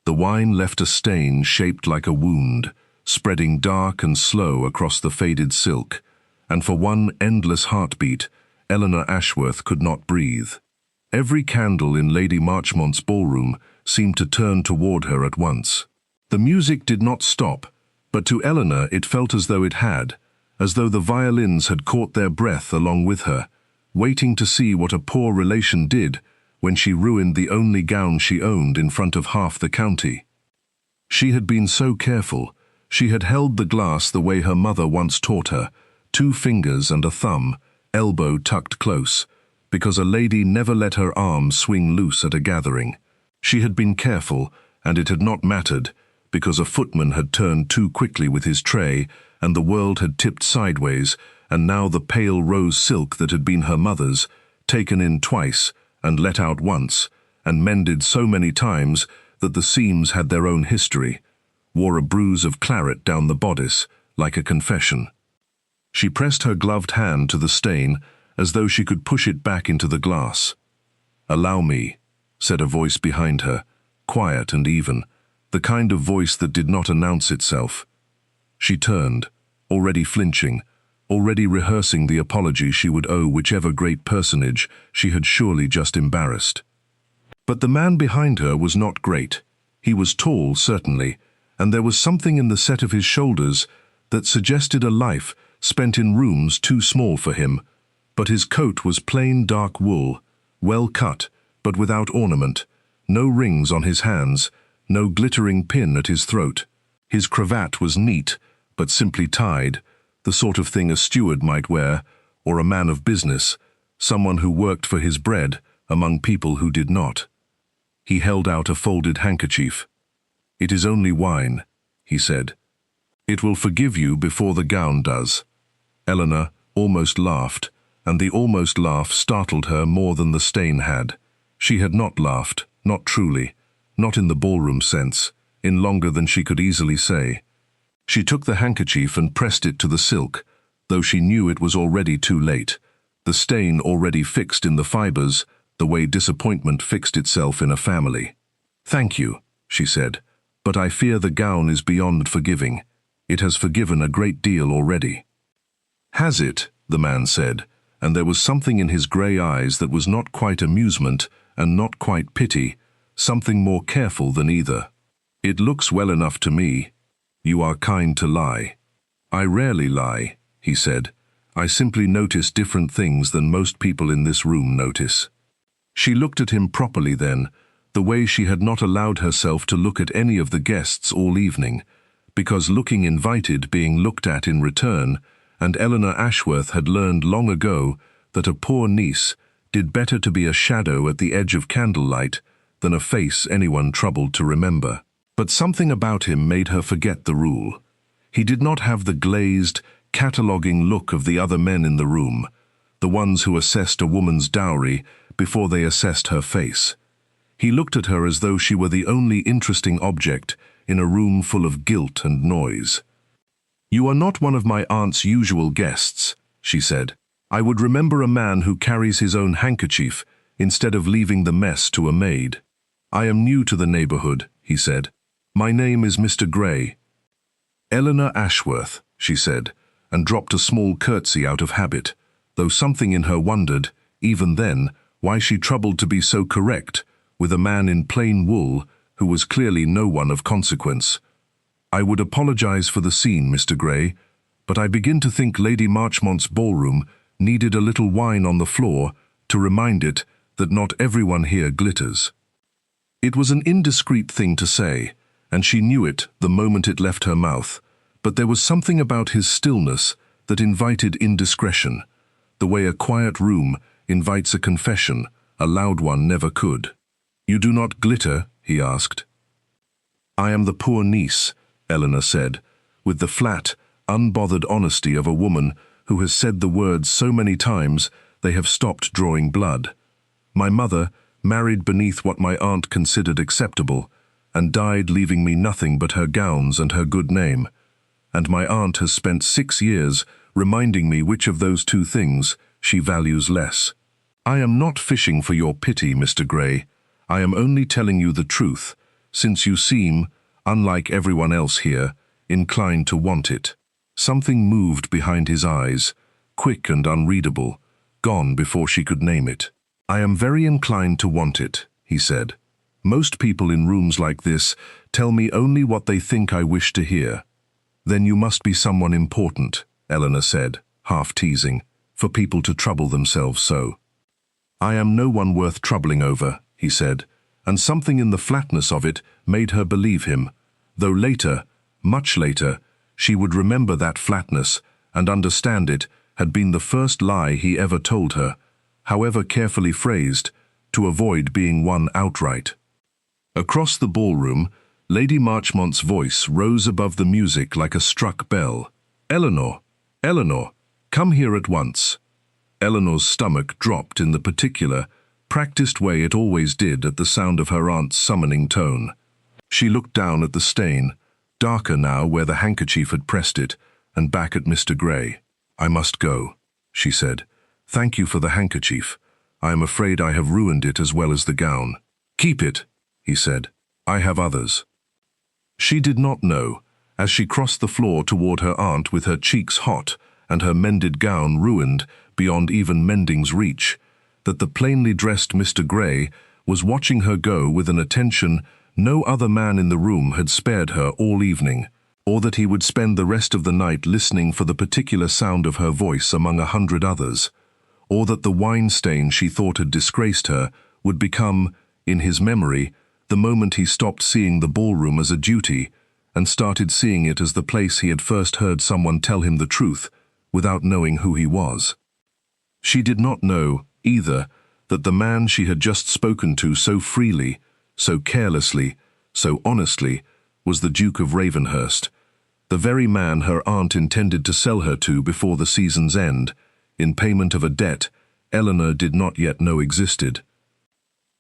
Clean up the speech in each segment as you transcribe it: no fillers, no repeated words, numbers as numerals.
The wine left a stain shaped like a wound, spreading dark and slow across the faded silk, and for one endless heartbeat, Eleanor Ashworth could not breathe. Every candle in Lady Marchmont's ballroom seemed to turn toward her at once. The music did not stop, but to Eleanor it felt as though it had, as though the violins had caught their breath along with her, waiting to see what a poor relation did when she ruined the only gown she owned in front of half the county. She had been so careful. She had held the glass the way her mother once taught her, 2 fingers and a thumb, elbow tucked close, because a lady never let her arm swing loose at a gathering. She had been careful, and it had not mattered, because a footman had turned too quickly with his tray, and the world had tipped sideways, and now the pale rose silk that had been her mother's, taken in twice, and let out once, and mended so many times that the seams had their own history, wore a bruise of claret down the bodice, like a confession. She pressed her gloved hand to the stain, as though she could push it back into the glass. "Allow me," said a voice behind her, quiet and even, the kind of voice that did not announce itself. She turned, already flinching, already rehearsing the apology she would owe whichever great personage she had surely just embarrassed. But the man behind her was not great. He was tall, certainly, and there was something in the set of his shoulders that suggested a life spent in rooms too small for him. But his coat was plain dark wool, well cut, but without ornament, no rings on his hands, no glittering pin at his throat. His cravat was neat, but simply tied, the sort of thing a steward might wear, or a man of business, someone who worked for his bread among people who did not. He held out a folded handkerchief. "It is only wine," he said. "It will forgive you before the gown does." Eleanor almost laughed, and the almost laugh startled her more than the stain had. She had not laughed, not truly, not in the ballroom sense, in longer than she could easily say. She took the handkerchief and pressed it to the silk, though she knew it was already too late, the stain already fixed in the fibers, the way disappointment fixed itself in a family. "Thank you," she said, "but I fear the gown is beyond forgiving. It has forgiven a great deal already." "Has it?" the man said, and there was something in his grey eyes that was not quite amusement and not quite pity, something more careful than either. "It looks well enough to me. You are kind to lie." "I rarely lie," he said. "I simply notice different things than most people in this room notice." She looked at him properly then, the way she had not allowed herself to look at any of the guests all evening, because looking invited being looked at in return, and Eleanor Ashworth had learned long ago that a poor niece did better to be a shadow at the edge of candlelight than a face anyone troubled to remember. But something about him made her forget the rule. He did not have the glazed, cataloguing look of the other men in the room, the ones who assessed a woman's dowry before they assessed her face. He looked at her as though she were the only interesting object in a room full of guilt and noise. "You are not one of my aunt's usual guests," she said. "I would remember a man who carries his own handkerchief instead of leaving the mess to a maid." "I am new to the neighborhood," he said. "My name is Mr. Gray." "Eleanor Ashworth," she said, and dropped a small curtsy out of habit, though something in her wondered, even then, why she troubled to be so correct with a man in plain wool who was clearly no one of consequence. "I would apologize for the scene, Mr. Gray, but I begin to think Lady Marchmont's ballroom needed a little wine on the floor to remind it that not everyone here glitters." It was an indiscreet thing to say, and she knew it the moment it left her mouth, but there was something about his stillness that invited indiscretion, the way a quiet room invites a confession a loud one never could. "You do not glitter?" he asked. "I am the poor niece," Eleanor said, with the flat, unbothered honesty of a woman who has said the words so many times they have stopped drawing blood. "My mother married beneath what my aunt considered acceptable, and died leaving me nothing but her gowns and her good name. And my aunt has spent 6 years reminding me which of those two things she values less. I am not fishing for your pity, Mr. Gray. I am only telling you the truth, since you seem, unlike everyone else here, inclined to want it." Something moved behind his eyes, quick and unreadable, gone before she could name it. "I am very inclined to want it," he said. "Most people in rooms like this tell me only what they think I wish to hear." "Then you must be someone important," Eleanor said, half teasing, "for people to trouble themselves so." "I am no one worth troubling over," he said, and something in the flatness of it made her believe him, though later, much later, she would remember that flatness and understand it had been the first lie he ever told her, however carefully phrased, to avoid being won outright. Across the ballroom, Lady Marchmont's voice rose above the music like a struck bell. "Eleanor, Eleanor, come here at once." Eleanor's stomach dropped in the particular, practiced way it always did at the sound of her aunt's summoning tone. She looked down at the stain, darker now where the handkerchief had pressed it, and back at Mr. Grey. "I must go," she said. "Thank you for the handkerchief. I am afraid I have ruined it as well as the gown." "Keep it," he said. "I have others." She did not know, as she crossed the floor toward her aunt with her cheeks hot and her mended gown ruined beyond even mending's reach, that the plainly dressed Mr. Grey was watching her go with an attention no other man in the room had spared her all evening, or that he would spend the rest of the night listening for the particular sound of her voice among 100 others, or that the wine stain she thought had disgraced her would become, in his memory, the moment he stopped seeing the ballroom as a duty and started seeing it as the place he had first heard someone tell him the truth without knowing who he was. She did not know, either, that the man she had just spoken to so freely, so carelessly, so honestly, was the Duke of Ravenhurst, the very man her aunt intended to sell her to before the season's end, in payment of a debt Eleanor did not yet know existed.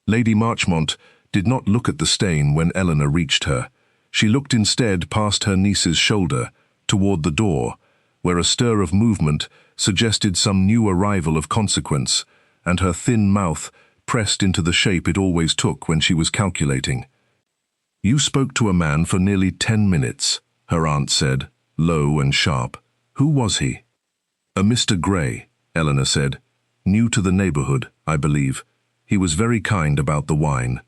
Lady Marchmont did not look at the stain when Eleanor reached her. She looked instead past her niece's shoulder, toward the door, where a stir of movement suggested some new arrival of consequence, and her thin mouth pressed into the shape it always took when she was calculating. "You spoke to a man for nearly 10 minutes, her aunt said, low and sharp. "Who was he?" "A Mr. Grey," Eleanor said. "New to the neighborhood, I believe. He was very kind about the wine."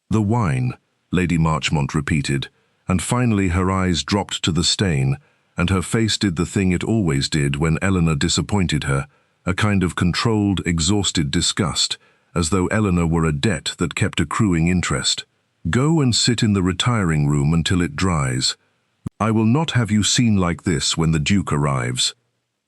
"The wine," Lady Marchmont repeated, and finally her eyes dropped to the stain, and her face did the thing it always did when Eleanor disappointed her, a kind of controlled, exhausted disgust, as though Eleanor were a debt that kept accruing interest. "Go and sit in the retiring room until it dries. I will not have you seen like this when the Duke arrives."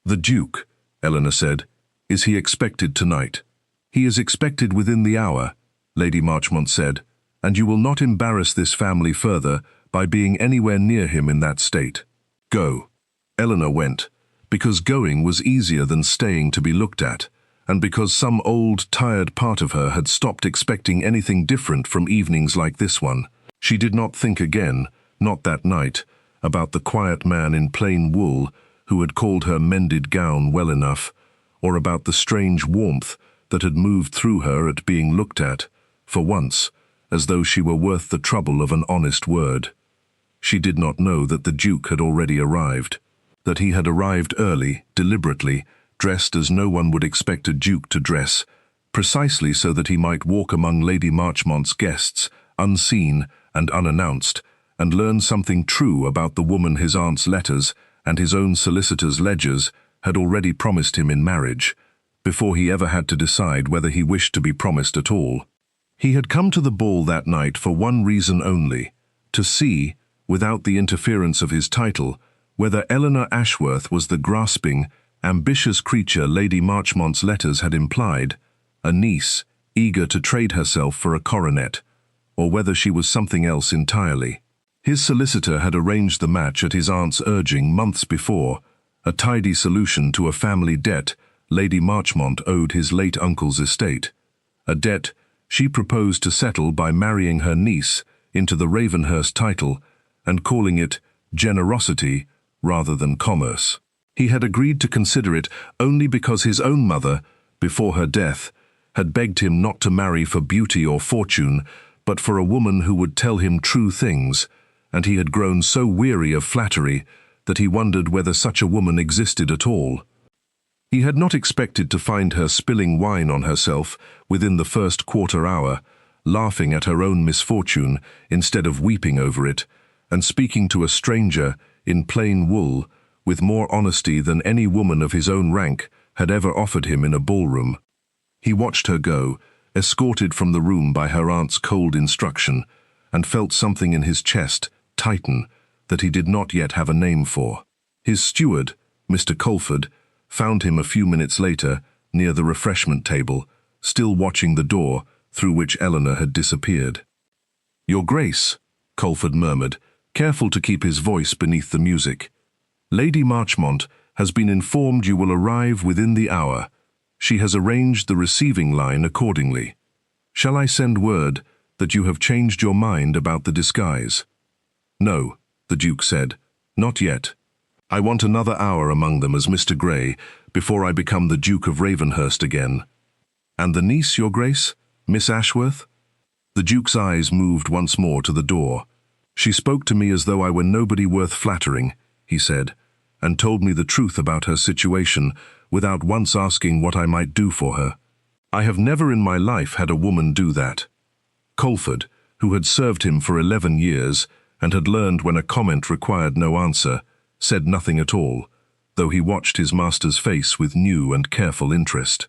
"The Duke," Eleanor said. "Is he expected tonight?" "He is expected within the hour," Lady Marchmont said, "and you will not embarrass this family further by being anywhere near him in that state. Go." Eleanor went, because going was easier than staying to be looked at, and because some old, tired part of her had stopped expecting anything different from evenings like this one. She did not think again, not that night, about the quiet man in plain wool who had called her mended gown well enough, or about the strange warmth that had moved through her at being looked at, for once, as though she were worth the trouble of an honest word. She did not know that the Duke had already arrived, that he had arrived early, deliberately, dressed as no one would expect a duke to dress, precisely so that he might walk among Lady Marchmont's guests, unseen and unannounced, and learn something true about the woman his aunt's letters and his own solicitor's ledgers had already promised him in marriage, before he ever had to decide whether he wished to be promised at all. He had come to the ball that night for one reason only, to see, without the interference of his title, whether Eleanor Ashworth was the grasping, ambitious creature Lady Marchmont's letters had implied, a niece eager to trade herself for a coronet, or whether she was something else entirely. His solicitor had arranged the match at his aunt's urging months before, a tidy solution to a family debt Lady Marchmont owed his late uncle's estate, a debt she proposed to settle by marrying her niece into the Ravenhurst title and calling it generosity rather than commerce. He had agreed to consider it only because his own mother, before her death, had begged him not to marry for beauty or fortune, but for a woman who would tell him true things, and he had grown so weary of flattery that he wondered whether such a woman existed at all. He had not expected to find her spilling wine on herself within the first quarter hour, laughing at her own misfortune instead of weeping over it, and speaking to a stranger in plain wool with more honesty than any woman of his own rank had ever offered him in a ballroom. He watched her go, escorted from the room by her aunt's cold instruction, and felt something in his chest tighten that he did not yet have a name for. His steward, Mr. Colford, found him a few minutes later near the refreshment table, still watching the door through which Eleanor had disappeared. "Your Grace," Colford murmured, careful to keep his voice beneath the music. "Lady Marchmont has been informed you will arrive within the hour. She has arranged the receiving line accordingly. Shall I send word that you have changed your mind about the disguise?" "No," the Duke said, "not yet. I want another hour among them as Mr. Grey before I become the Duke of Ravenhurst again." "And the niece, Your Grace? Miss Ashworth?" The Duke's eyes moved once more to the door. "She spoke to me as though I were nobody worth flattering," he said, "and told me the truth about her situation without once asking what I might do for her. I have never in my life had a woman do that." Colford, who had served him for 11 years and had learned when a comment required no answer, said nothing at all, though he watched his master's face with new and careful interest.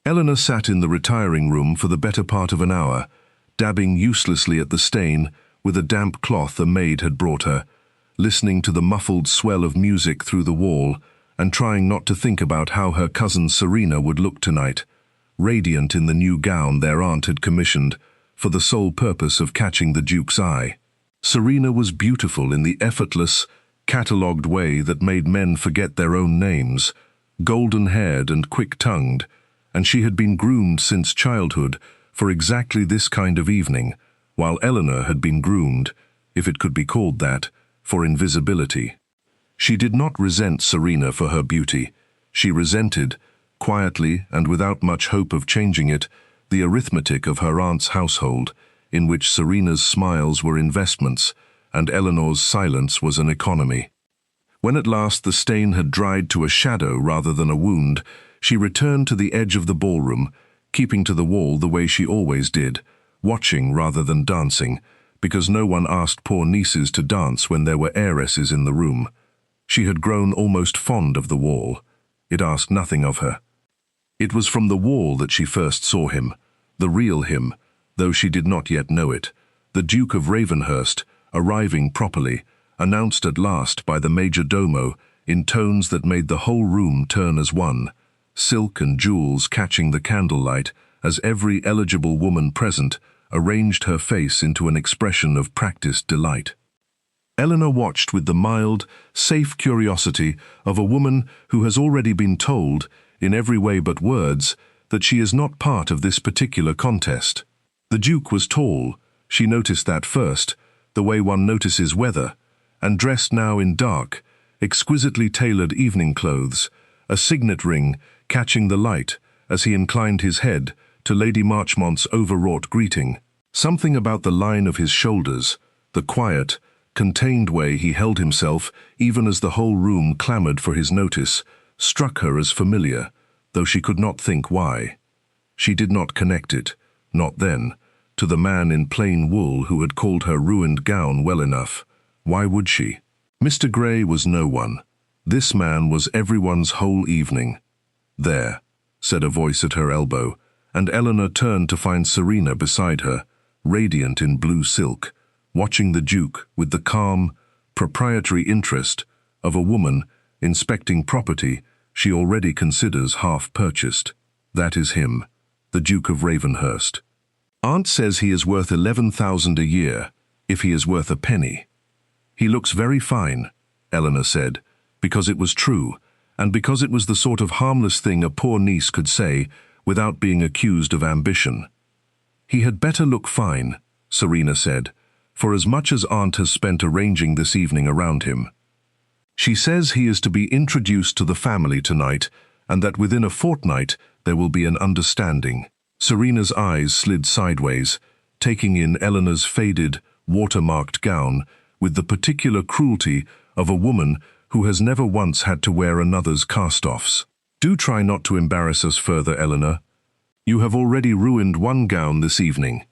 Eleanor sat in the retiring room for the better part of an hour, dabbing uselessly at the stain with a damp cloth a maid had brought her, listening to the muffled swell of music through the wall and trying not to think about how her cousin Serena would look tonight, radiant in the new gown their aunt had commissioned for the sole purpose of catching the Duke's eye. Serena was beautiful in the effortless, catalogued way that made men forget their own names, golden-haired and quick-tongued, and she had been groomed since childhood for exactly this kind of evening, while Eleanor had been groomed, if it could be called that, for invisibility. She did not resent Serena for her beauty. She resented, quietly and without much hope of changing it, the arithmetic of her aunt's household, in which Serena's smiles were investments and Eleanor's silence was an economy. When at last the stain had dried to a shadow rather than a wound, she returned to the edge of the ballroom, keeping to the wall the way she always did, watching rather than dancing, because no one asked poor nieces to dance when there were heiresses in the room. She had grown almost fond of the wall. It asked nothing of her. It was from the wall that she first saw him, the real him, though she did not yet know it, the Duke of Ravenhurst, arriving properly, announced at last by the major domo in tones that made the whole room turn as one, silk and jewels catching the candlelight as every eligible woman present arranged her face into an expression of practiced delight. Eleanor watched with the mild, safe curiosity of a woman who has already been told, in every way but words, that she is not part of this particular contest. The Duke was tall, she noticed that first, the way one notices weather, and dressed now in dark, exquisitely tailored evening clothes, a signet ring catching the light as he inclined his head to Lady Marchmont's overwrought greeting. Something about the line of his shoulders, the quiet, contained way he held himself even as the whole room clamoured for his notice, struck her as familiar, though she could not think why. She did not connect it, not then, to the man in plain wool who had called her ruined gown well enough. Why would she? Mr. Grey was no one. This man was everyone's whole evening. "There," said a voice at her elbow, and Eleanor turned to find Serena beside her, radiant in blue silk, watching the Duke with the calm, proprietary interest of a woman inspecting property she already considers half-purchased. "That is him, the Duke of Ravenhurst. Aunt says he is worth 11,000 a year, if he is worth a penny." "He looks very fine," Eleanor said, because it was true, and because it was the sort of harmless thing a poor niece could say without being accused of ambition. "He had better look fine," Serena said, "for as much as Aunt has spent arranging this evening around him. She says he is to be introduced to the family tonight, and that within a fortnight there will be an understanding." Serena's eyes slid sideways, taking in Eleanor's faded, watermarked gown with the particular cruelty of a woman who has never once had to wear another's cast-offs. "Do try not to embarrass us further, Eleanor. You have already ruined one gown this evening."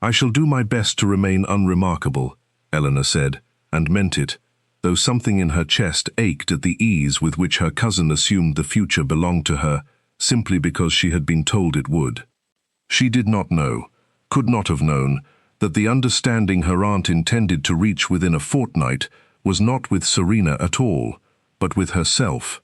"I shall do my best to remain unremarkable," Eleanor said, and meant it, though something in her chest ached at the ease with which her cousin assumed the future belonged to her, simply because she had been told it would. She did not know, could not have known, that the understanding her aunt intended to reach within a fortnight was not with Serena at all, but with herself.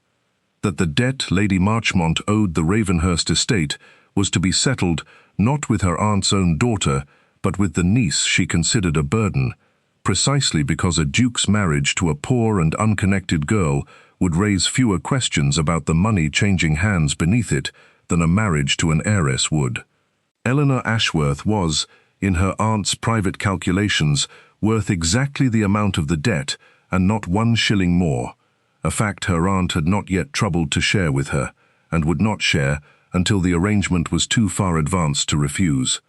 That the debt Lady Marchmont owed the Ravenhurst estate was to be settled not with her aunt's own daughter, but with the niece she considered a burden, precisely because a duke's marriage to a poor and unconnected girl would raise fewer questions about the money changing hands beneath it than a marriage to an heiress would. Eleanor Ashworth was, in her aunt's private calculations, worth exactly the amount of the debt and not 1 shilling more, a fact her aunt had not yet troubled to share with her, and would not share until the arrangement was too far advanced to refuse.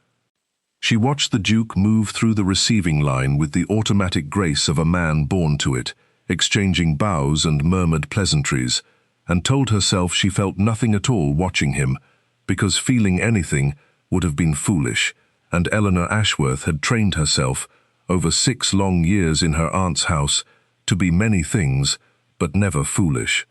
She watched the Duke move through the receiving line with the automatic grace of a man born to it, exchanging bows and murmured pleasantries, and told herself she felt nothing at all watching him, because feeling anything would have been foolish, and Eleanor Ashworth had trained herself, over 6 long years in her aunt's house, to be many things, but never foolish.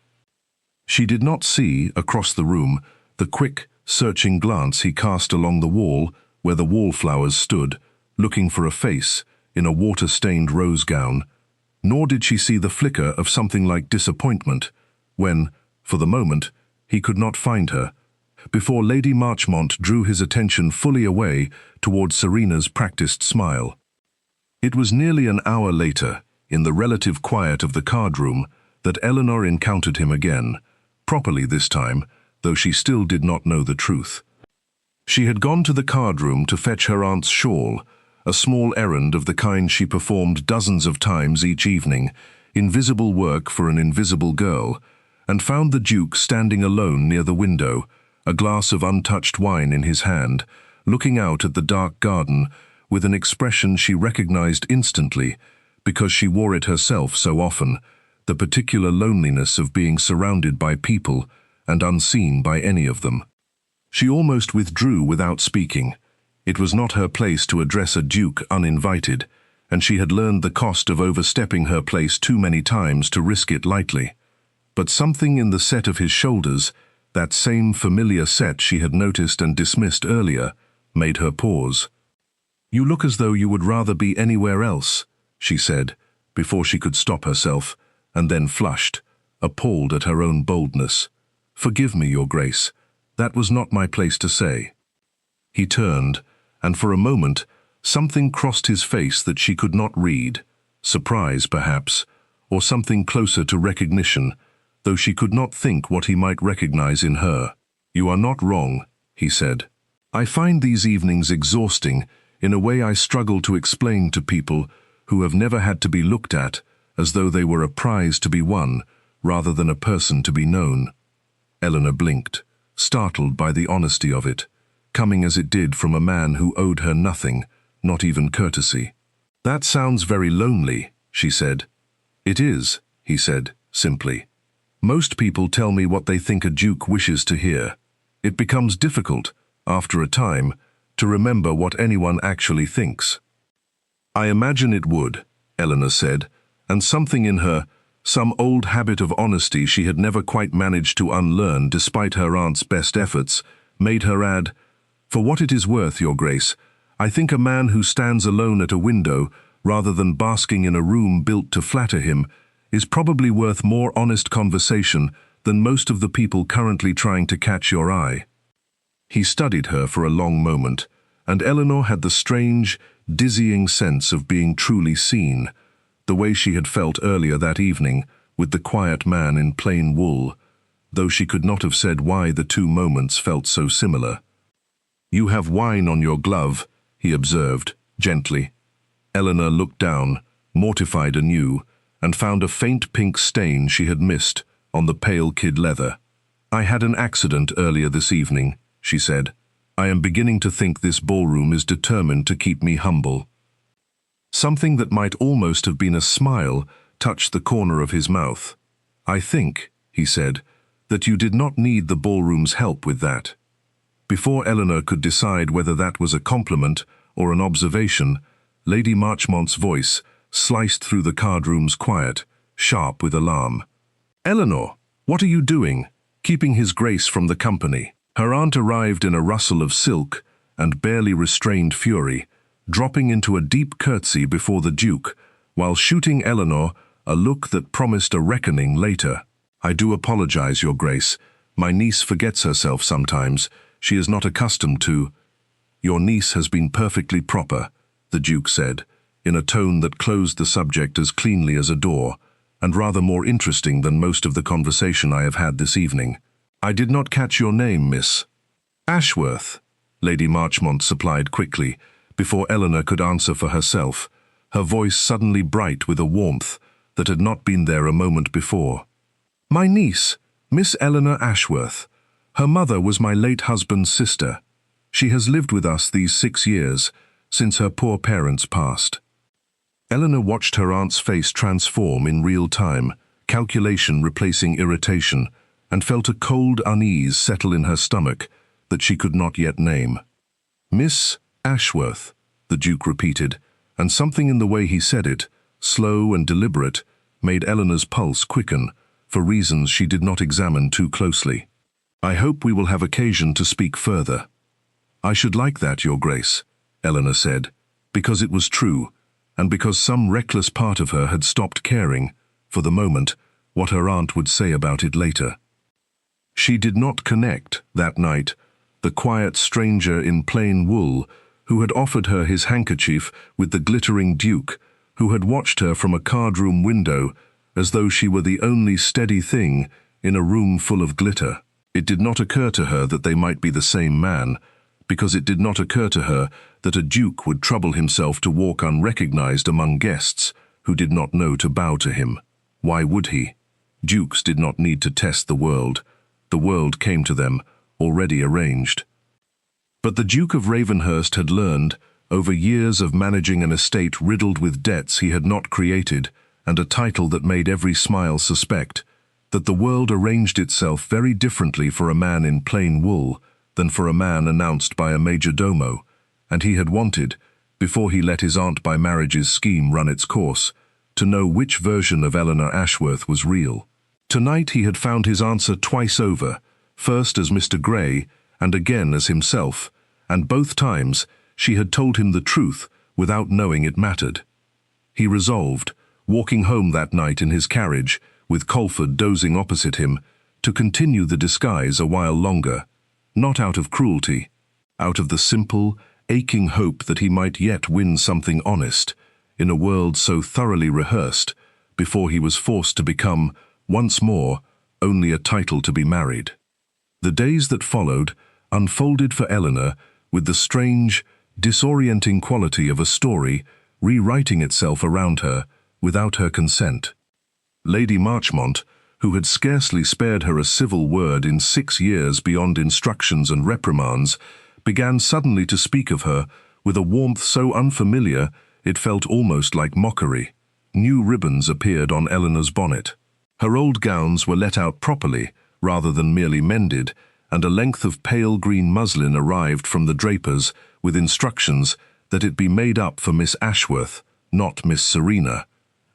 She did not see, across the room, the quick, searching glance he cast along the wall where the wallflowers stood, looking for a face in a water-stained rose gown, nor did she see the flicker of something like disappointment when, for the moment, he could not find her, before Lady Marchmont drew his attention fully away towards Serena's practiced smile. It was nearly an hour later, in the relative quiet of the card-room, that Eleanor encountered him again, properly this time, though she still did not know the truth. She had gone to the card-room to fetch her aunt's shawl, a small errand of the kind she performed dozens of times each evening, invisible work for an invisible girl, and found the Duke standing alone near the window, a glass of untouched wine in his hand, looking out at the dark garden with an expression she recognized instantly, because she wore it herself so often, the particular loneliness of being surrounded by people and unseen by any of them. She almost withdrew without speaking. It was not her place to address a duke uninvited, and she had learned the cost of overstepping her place too many times to risk it lightly. But something in the set of his shoulders, that same familiar set she had noticed and dismissed earlier, made her pause. "You look as though you would rather be anywhere else," she said, before she could stop herself, and then flushed, appalled at her own boldness. "Forgive me, Your Grace. That was not my place to say." He turned, and for a moment, something crossed his face that she could not read, surprise perhaps, or something closer to recognition, though she could not think what he might recognize in her. "You are not wrong," he said. "I find these evenings exhausting in a way I struggle to explain to people who have never had to be looked at as though they were a prize to be won rather than a person to be known." Eleanor blinked, startled by the honesty of it, coming as it did from a man who owed her nothing, not even courtesy. "That sounds very lonely," she said. "It is," he said, simply. "Most people tell me what they think a duke wishes to hear. It becomes difficult, after a time, to remember what anyone actually thinks." "I imagine it would," Eleanor said, and something in her, some old habit of honesty she had never quite managed to unlearn despite her aunt's best efforts, made her add, "For what it is worth, Your Grace, I think a man who stands alone at a window, rather than basking in a room built to flatter him, is probably worth more honest conversation than most of the people currently trying to catch your eye." He studied her for a long moment, and Eleanor had the strange, dizzying sense of being truly seen, the way she had felt earlier that evening with the quiet man in plain wool, though she could not have said why the two moments felt so similar. "You have wine on your glove," he observed, gently. Eleanor looked down, mortified anew, and found a faint pink stain she had missed on the pale kid leather. "I had an accident earlier this evening," she said. I am beginning to think this ballroom is determined to keep me humble." Something that might almost have been a smile touched the corner of his mouth. "I think," he said, "that you did not need the ballroom's help with that." Before Eleanor could decide whether that was a compliment or an observation, Lady Marchmont's voice sliced through the card-room's quiet, sharp with alarm. "Eleanor, what are you doing, keeping his grace from the company?" Her aunt arrived in a rustle of silk and barely restrained fury, dropping into a deep curtsy before the Duke, while shooting Eleanor a look that promised a reckoning later. "I do apologize, Your Grace. My niece forgets herself sometimes. She is not accustomed to—" "Your niece has been perfectly proper," the Duke said, in a tone that closed the subject as cleanly as a door, and rather more interesting than most of the conversation I have had this evening. "I did not catch your name, Miss." "Ashworth," Lady Marchmont supplied quickly, before Eleanor could answer for herself, her voice suddenly bright with a warmth that had not been there a moment before. "My niece, Miss Eleanor Ashworth. Her mother was my late husband's sister. She has lived with us these 6 years, since her poor parents passed." Eleanor watched her aunt's face transform in real time, calculation replacing irritation, and felt a cold unease settle in her stomach that she could not yet name. "Miss Ashworth," the Duke repeated, and something in the way he said it, slow and deliberate, made Eleanor's pulse quicken, for reasons she did not examine too closely. "I hope we will have occasion to speak further." "I should like that, Your Grace," Eleanor said, because it was true, and because some reckless part of her had stopped caring, for the moment, what her aunt would say about it later. She did not connect, that night, the quiet stranger in plain wool who had offered her his handkerchief with the glittering Duke, who had watched her from a card-room window as though she were the only steady thing in a room full of glitter. It did not occur to her that they might be the same man, because it did not occur to her that a duke would trouble himself to walk unrecognized among guests who did not know to bow to him. Why would he? Dukes did not need to test the world. The world came to them, already arranged. But the Duke of Ravenhurst had learned, over years of managing an estate riddled with debts he had not created, and a title that made every smile suspect, that the world arranged itself very differently for a man in plain wool than for a man announced by a major domo, and he had wanted, before he let his aunt by marriage's scheme run its course, to know which version of Eleanor Ashworth was real. Tonight he had found his answer twice over, first as Mr. Grey and again as himself, and both times she had told him the truth without knowing it mattered. He resolved, walking home that night in his carriage, with Colford dozing opposite him, to continue the disguise a while longer, not out of cruelty, out of the simple, aching hope that he might yet win something honest, in a world so thoroughly rehearsed, before he was forced to become, once more, only a title to be married. The days that followed unfolded for Eleanor with the strange, disorienting quality of a story rewriting itself around her without her consent. Lady Marchmont, who had scarcely spared her a civil word in 6 years beyond instructions and reprimands, began suddenly to speak of her with a warmth so unfamiliar it felt almost like mockery. New ribbons appeared on Eleanor's bonnet. Her old gowns were let out properly, rather than merely mended, and a length of pale green muslin arrived from the drapers with instructions that it be made up for Miss Ashworth, not Miss Serena,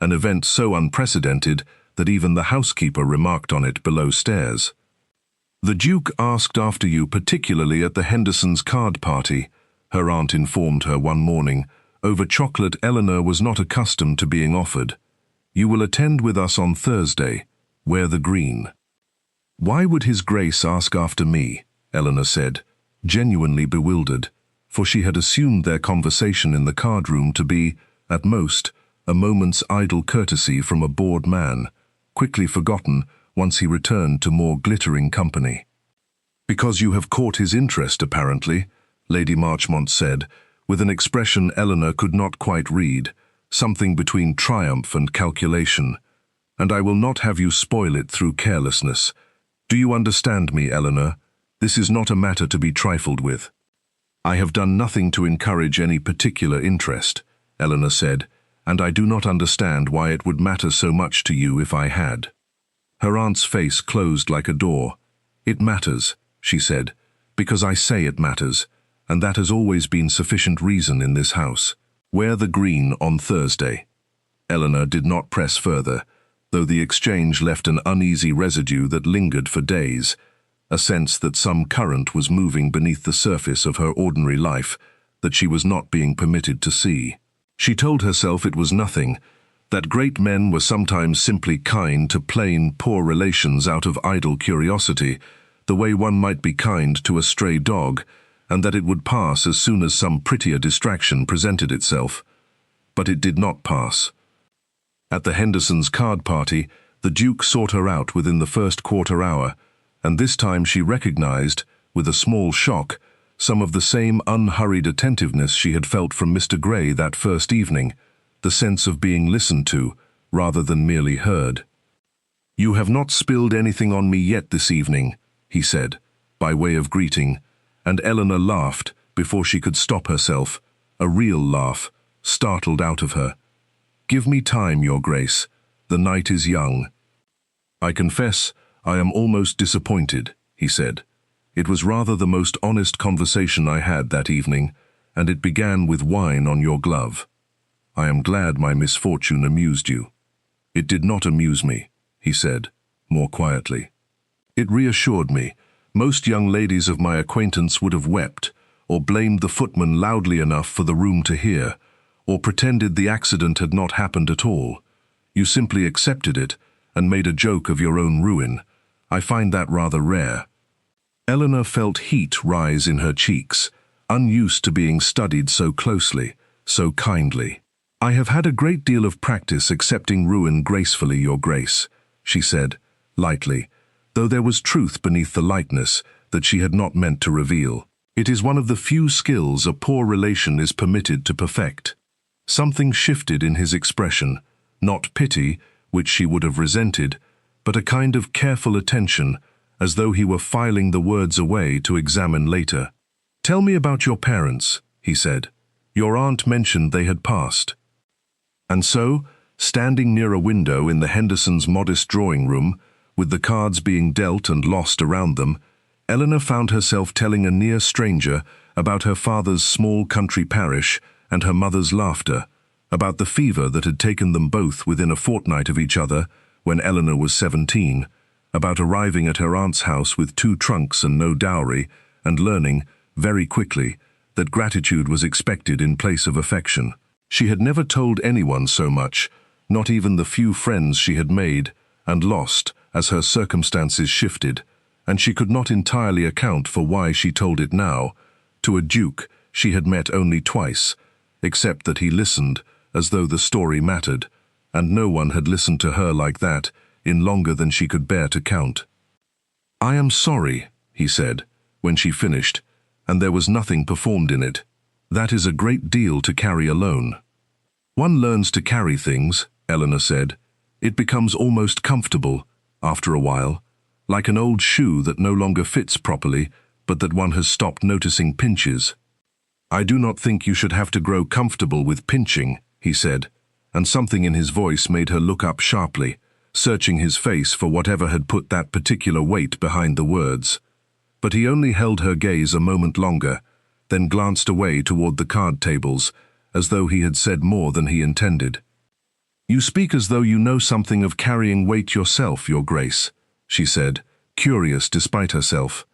an event so unprecedented that even the housekeeper remarked on it below stairs. "The Duke asked after you particularly at the Hendersons' card party," her aunt informed her one morning, over chocolate Eleanor was not accustomed to being offered. "You will attend with us on Thursday. Wear the green." "Why would His Grace ask after me?" Eleanor said, genuinely bewildered, for she had assumed their conversation in the card-room to be, at most, a moment's idle courtesy from a bored man, quickly forgotten once he returned to more glittering company. "Because you have caught his interest, apparently," Lady Marchmont said, with an expression Eleanor could not quite read, something between triumph and calculation. "And I will not have you spoil it through carelessness. Do you understand me, Eleanor? This is not a matter to be trifled with." "I have done nothing to encourage any particular interest," Eleanor said, "and I do not understand why it would matter so much to you if I had." Her aunt's face closed like a door. "It matters," she said, "because I say it matters, and that has always been sufficient reason in this house. Wear the green on Thursday." Eleanor did not press further, though the exchange left an uneasy residue that lingered for days, a sense that some current was moving beneath the surface of her ordinary life that she was not being permitted to see. She told herself it was nothing, that great men were sometimes simply kind to plain, poor relations out of idle curiosity, the way one might be kind to a stray dog, and that it would pass as soon as some prettier distraction presented itself. But it did not pass. At the Hendersons' card party, the Duke sought her out within the first quarter hour, and this time she recognized, with a small shock, some of the same unhurried attentiveness she had felt from Mr. Grey that first evening, the sense of being listened to, rather than merely heard. "You have not spilled anything on me yet this evening," he said, by way of greeting, and Eleanor laughed before she could stop herself, a real laugh, startled out of her. "Give me time, Your Grace. The night is young." "I confess I am almost disappointed," he said. "It was rather the most honest conversation I had that evening, and it began with wine on your glove. I am glad my misfortune amused you." "It did not amuse me," he said, more quietly. "It reassured me. Most young ladies of my acquaintance would have wept, or blamed the footman loudly enough for the room to hear, or pretended the accident had not happened at all. You simply accepted it, and made a joke of your own ruin. I find that rather rare." Eleanor felt heat rise in her cheeks, unused to being studied so closely, so kindly. "I have had a great deal of practice accepting ruin gracefully, Your Grace," she said, lightly, though there was truth beneath the lightness that she had not meant to reveal. "It is one of the few skills a poor relation is permitted to perfect." Something shifted in his expression, not pity, which she would have resented, but a kind of careful attention, as though he were filing the words away to examine later. "Tell me about your parents," he said. "Your aunt mentioned they had passed." And so, standing near a window in the Hendersons' modest drawing room, with the cards being dealt and lost around them, Eleanor found herself telling a near stranger about her father's small country parish and her mother's laughter, about the fever that had taken them both within a fortnight of each other when Eleanor was 17, about arriving at her aunt's house with 2 trunks and no dowry, and learning, very quickly, that gratitude was expected in place of affection. She had never told anyone so much, not even the few friends she had made and lost as her circumstances shifted, and she could not entirely account for why she told it now, to a duke she had met only twice, except that he listened as though the story mattered, and no one had listened to her like that in longer than she could bear to count. "I am sorry," he said, when she finished, and there was nothing performed in it. "That is a great deal to carry alone." "One learns to carry things," Eleanor said. "It becomes almost comfortable, after a while, like an old shoe that no longer fits properly, but that one has stopped noticing pinches." "I do not think you should have to grow comfortable with pinching," he said, and something in his voice made her look up sharply, searching his face for whatever had put that particular weight behind the words. But he only held her gaze a moment longer, then glanced away toward the card tables, as though he had said more than he intended. "You speak as though you know something of carrying weight yourself, Your Grace," she said, curious despite herself.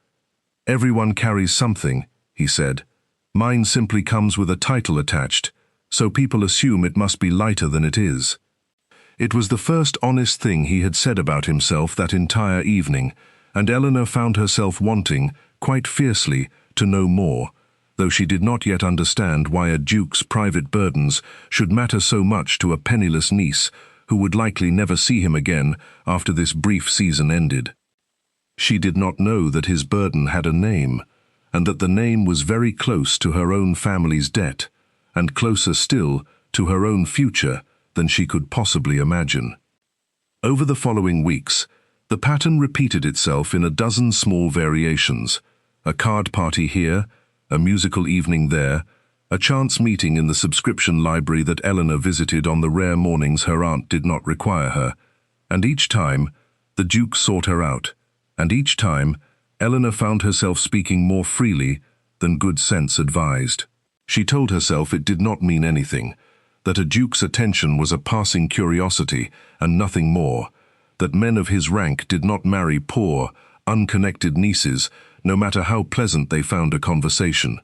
"Everyone carries something," he said. "Mine simply comes with a title attached, so people assume it must be lighter than it is." It was the first honest thing he had said about himself that entire evening, and Eleanor found herself wanting, quite fiercely, to know more, though she did not yet understand why a duke's private burdens should matter so much to a penniless niece who would likely never see him again after this brief season ended. She did not know that his burden had a name, and that the name was very close to her own family's debt, and closer still to her own future than she could possibly imagine. Over the following weeks, the pattern repeated itself in a dozen small variations, a card party here, a musical evening there, a chance meeting in the subscription library that Eleanor visited on the rare mornings her aunt did not require her, and each time, the Duke sought her out, and each time, Eleanor found herself speaking more freely than good sense advised. She told herself it did not mean anything, that a Duke's attention was a passing curiosity and nothing more, that men of his rank did not marry poor, unconnected nieces, no matter how pleasant they found a conversation.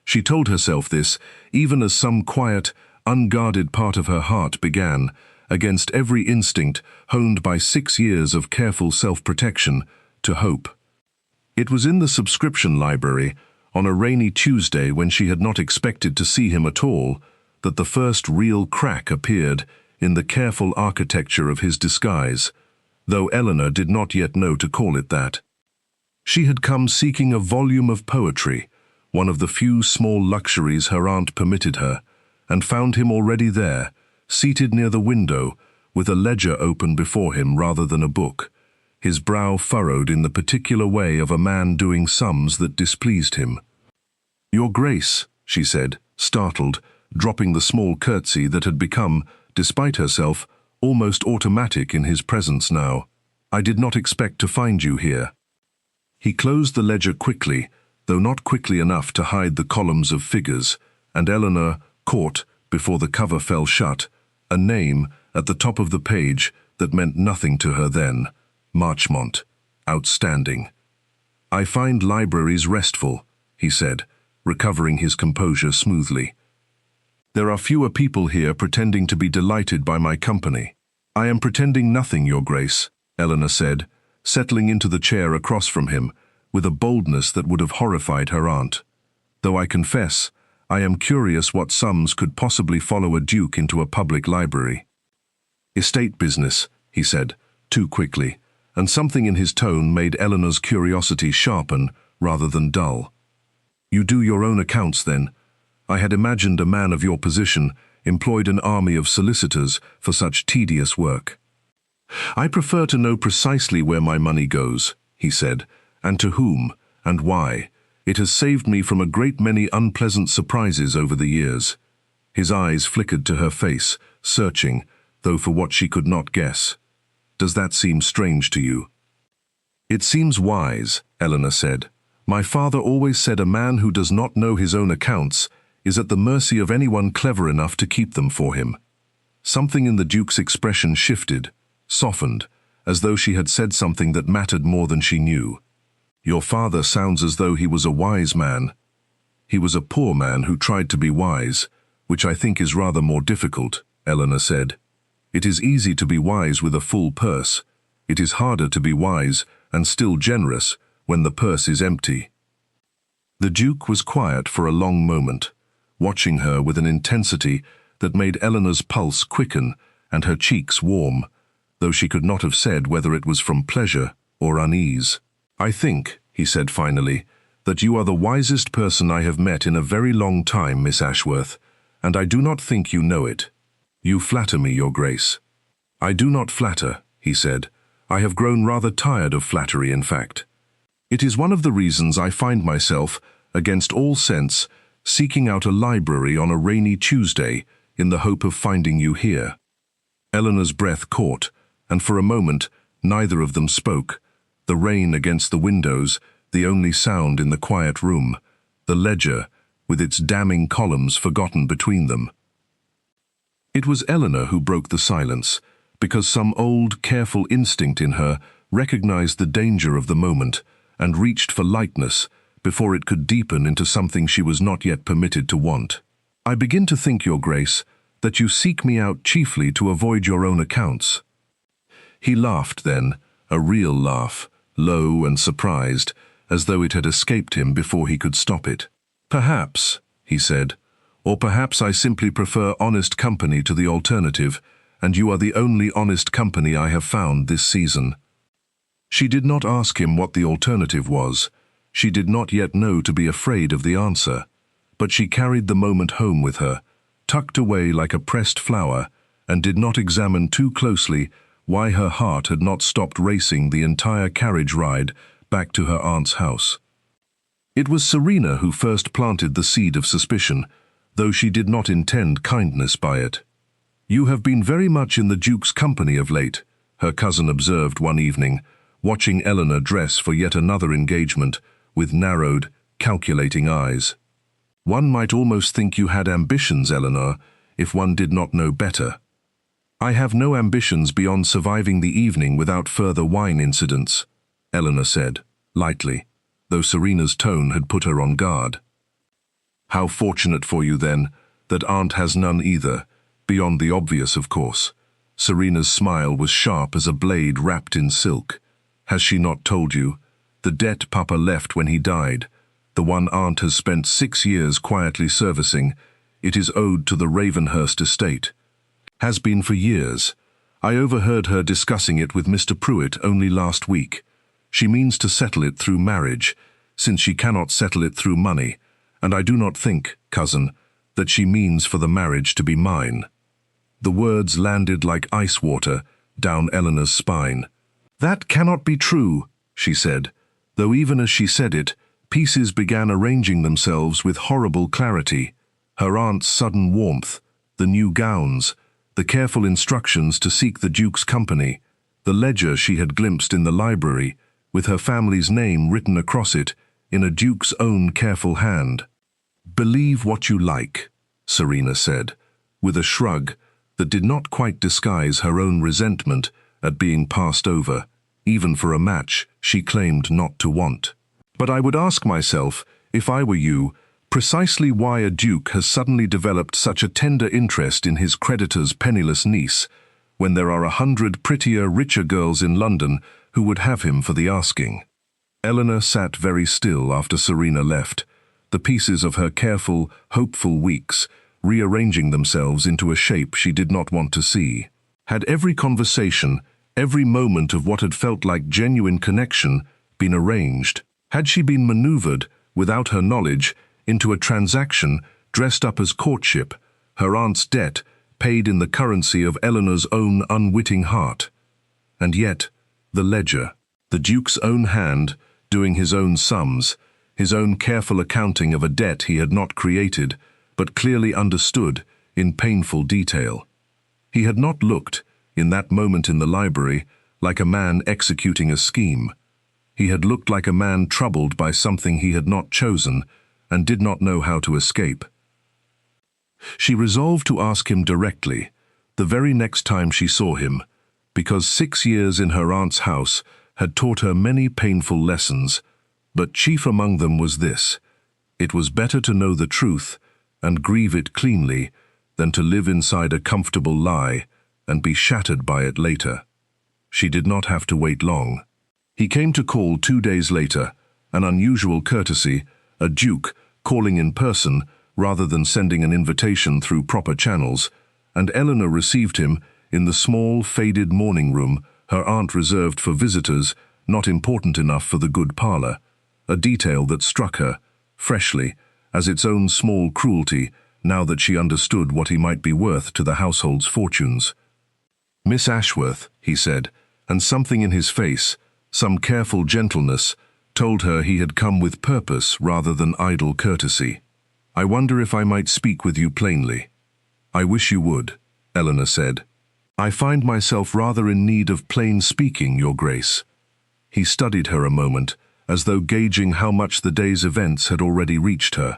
She told herself this, even as some quiet, unguarded part of her heart began, against every instinct honed by 6 years of careful self-protection, to hope. It was in the subscription library, on a rainy Tuesday when she had not expected to see him at all, that the first real crack appeared in the careful architecture of his disguise, though Eleanor did not yet know to call it that. She had come seeking a volume of poetry, one of the few small luxuries her aunt permitted her, and found him already there, seated near the window, with a ledger open before him rather than a book, his brow furrowed in the particular way of a man doing sums that displeased him. "Your Grace," she said, startled, dropping the small curtsy that had become, despite herself, almost automatic in his presence now. "I did not expect to find you here." He closed the ledger quickly, though not quickly enough to hide the columns of figures, and Eleanor caught, before the cover fell shut, a name at the top of the page that meant nothing to her then. Marchmont. Outstanding. "I find libraries restful," he said, recovering his composure smoothly. "There are fewer people here pretending to be delighted by my company." "I am pretending nothing, Your Grace," Eleanor said, settling into the chair across from him, with a boldness that would have horrified her aunt. "Though I confess, I am curious what sums could possibly follow a duke into a public library." "Estate business," he said, too quickly, and something in his tone made Eleanor's curiosity sharpen rather than dull. "You do your own accounts, then? I had imagined a man of your position employed an army of solicitors for such tedious work." "I prefer to know precisely where my money goes," he said, "and to whom, and why. It has saved me from a great many unpleasant surprises over the years." His eyes flickered to her face, searching, though for what she could not guess. "Does that seem strange to you?" "It seems wise," Eleanor said. "My father always said a man who does not know his own accounts is at the mercy of anyone clever enough to keep them for him." Something in the Duke's expression shifted, softened, as though she had said something that mattered more than she knew. "Your father sounds as though he was a wise man." "He was a poor man who tried to be wise, which I think is rather more difficult," Eleanor said. "It is easy to be wise with a full purse. It is harder to be wise and still generous when the purse is empty." The Duke was quiet for a long moment, watching her with an intensity that made Eleanor's pulse quicken and her cheeks warm, though she could not have said whether it was from pleasure or unease. "I think," he said finally, "that you are the wisest person I have met in a very long time, Miss Ashworth, and I do not think you know it. You flatter me, Your Grace." "I do not flatter," he said. "I have grown rather tired of flattery, in fact. It is one of the reasons I find myself, against all sense, seeking out a library on a rainy Tuesday in the hope of finding you here." Eleanor's breath caught, and for a moment neither of them spoke, the rain against the windows, the only sound in the quiet room, the ledger, with its damning columns forgotten between them. It was Eleanor who broke the silence, because some old, careful instinct in her recognized the danger of the moment and reached for lightness before it could deepen into something she was not yet permitted to want. "I begin to think, Your Grace, that you seek me out chiefly to avoid your own accounts." He laughed then, a real laugh, low and surprised, as though it had escaped him before he could stop it. "Perhaps," he said, "or perhaps I simply prefer honest company to the alternative, and you are the only honest company I have found this season." She did not ask him what the alternative was. She did not yet know to be afraid of the answer, but she carried the moment home with her, tucked away like a pressed flower, and did not examine too closely why her heart had not stopped racing the entire carriage ride back to her aunt's house. It was Serena who first planted the seed of suspicion, though she did not intend kindness by it. "You have been very much in the Duke's company of late," her cousin observed one evening, watching Eleanor dress for yet another engagement with narrowed, calculating eyes. "One might almost think you had ambitions, Eleanor, if one did not know better." "I have no ambitions beyond surviving the evening without further wine incidents," Eleanor said, lightly, though Serena's tone had put her on guard. "How fortunate for you, then, that Aunt has none either, beyond the obvious, of course." Serena's smile was sharp as a blade wrapped in silk. "Has she not told you? The debt Papa left when he died, the one Aunt has spent 6 years quietly servicing, it is owed to the Ravenhurst estate. Has been for years. I overheard her discussing it with Mr. Pruitt only last week. She means to settle it through marriage, since she cannot settle it through money, and I do not think, cousin, that she means for the marriage to be mine." The words landed like ice water down Eleanor's spine. "That cannot be true," she said, though even as she said it, pieces began arranging themselves with horrible clarity. Her aunt's sudden warmth, the new gowns, the careful instructions to seek the Duke's company, the ledger she had glimpsed in the library, with her family's name written across it in a Duke's own careful hand. "Believe what you like," Serena said, with a shrug that did not quite disguise her own resentment at being passed over, even for a match she claimed not to want. "But I would ask myself, if I were you, precisely why a duke has suddenly developed such a tender interest in his creditor's penniless niece, when there are 100 prettier, richer girls in London who would have him for the asking." Eleanor sat very still after Serena left, the pieces of her careful, hopeful weeks rearranging themselves into a shape she did not want to see. Had every conversation, every moment of what had felt like genuine connection, been arranged? Had she been maneuvered, without her knowledge, into a transaction dressed up as courtship, her aunt's debt paid in the currency of Eleanor's own unwitting heart? And yet, the ledger, the Duke's own hand, doing his own sums, his own careful accounting of a debt he had not created, but clearly understood in painful detail. He had not looked, in that moment in the library, like a man executing a scheme. He had looked like a man troubled by something he had not chosen and did not know how to escape. She resolved to ask him directly, the very next time she saw him, because 6 years in her aunt's house had taught her many painful lessons, but chief among them was this: it was better to know the truth and grieve it cleanly than to live inside a comfortable lie and be shattered by it later. She did not have to wait long. He came to call 2 days later, an unusual courtesy, a duke calling in person rather than sending an invitation through proper channels, and Eleanor received him in the small, faded morning room her aunt reserved for visitors not important enough for the good parlour, a detail that struck her, freshly, as its own small cruelty, now that she understood what he might be worth to the household's fortunes. "Miss Ashworth," he said, and something in his face, some careful gentleness, told her he had come with purpose rather than idle courtesy. "I wonder if I might speak with you plainly." "I wish you would," Eleanor said. "I find myself rather in need of plain speaking, Your Grace." He studied her a moment, as though gauging how much the day's events had already reached her.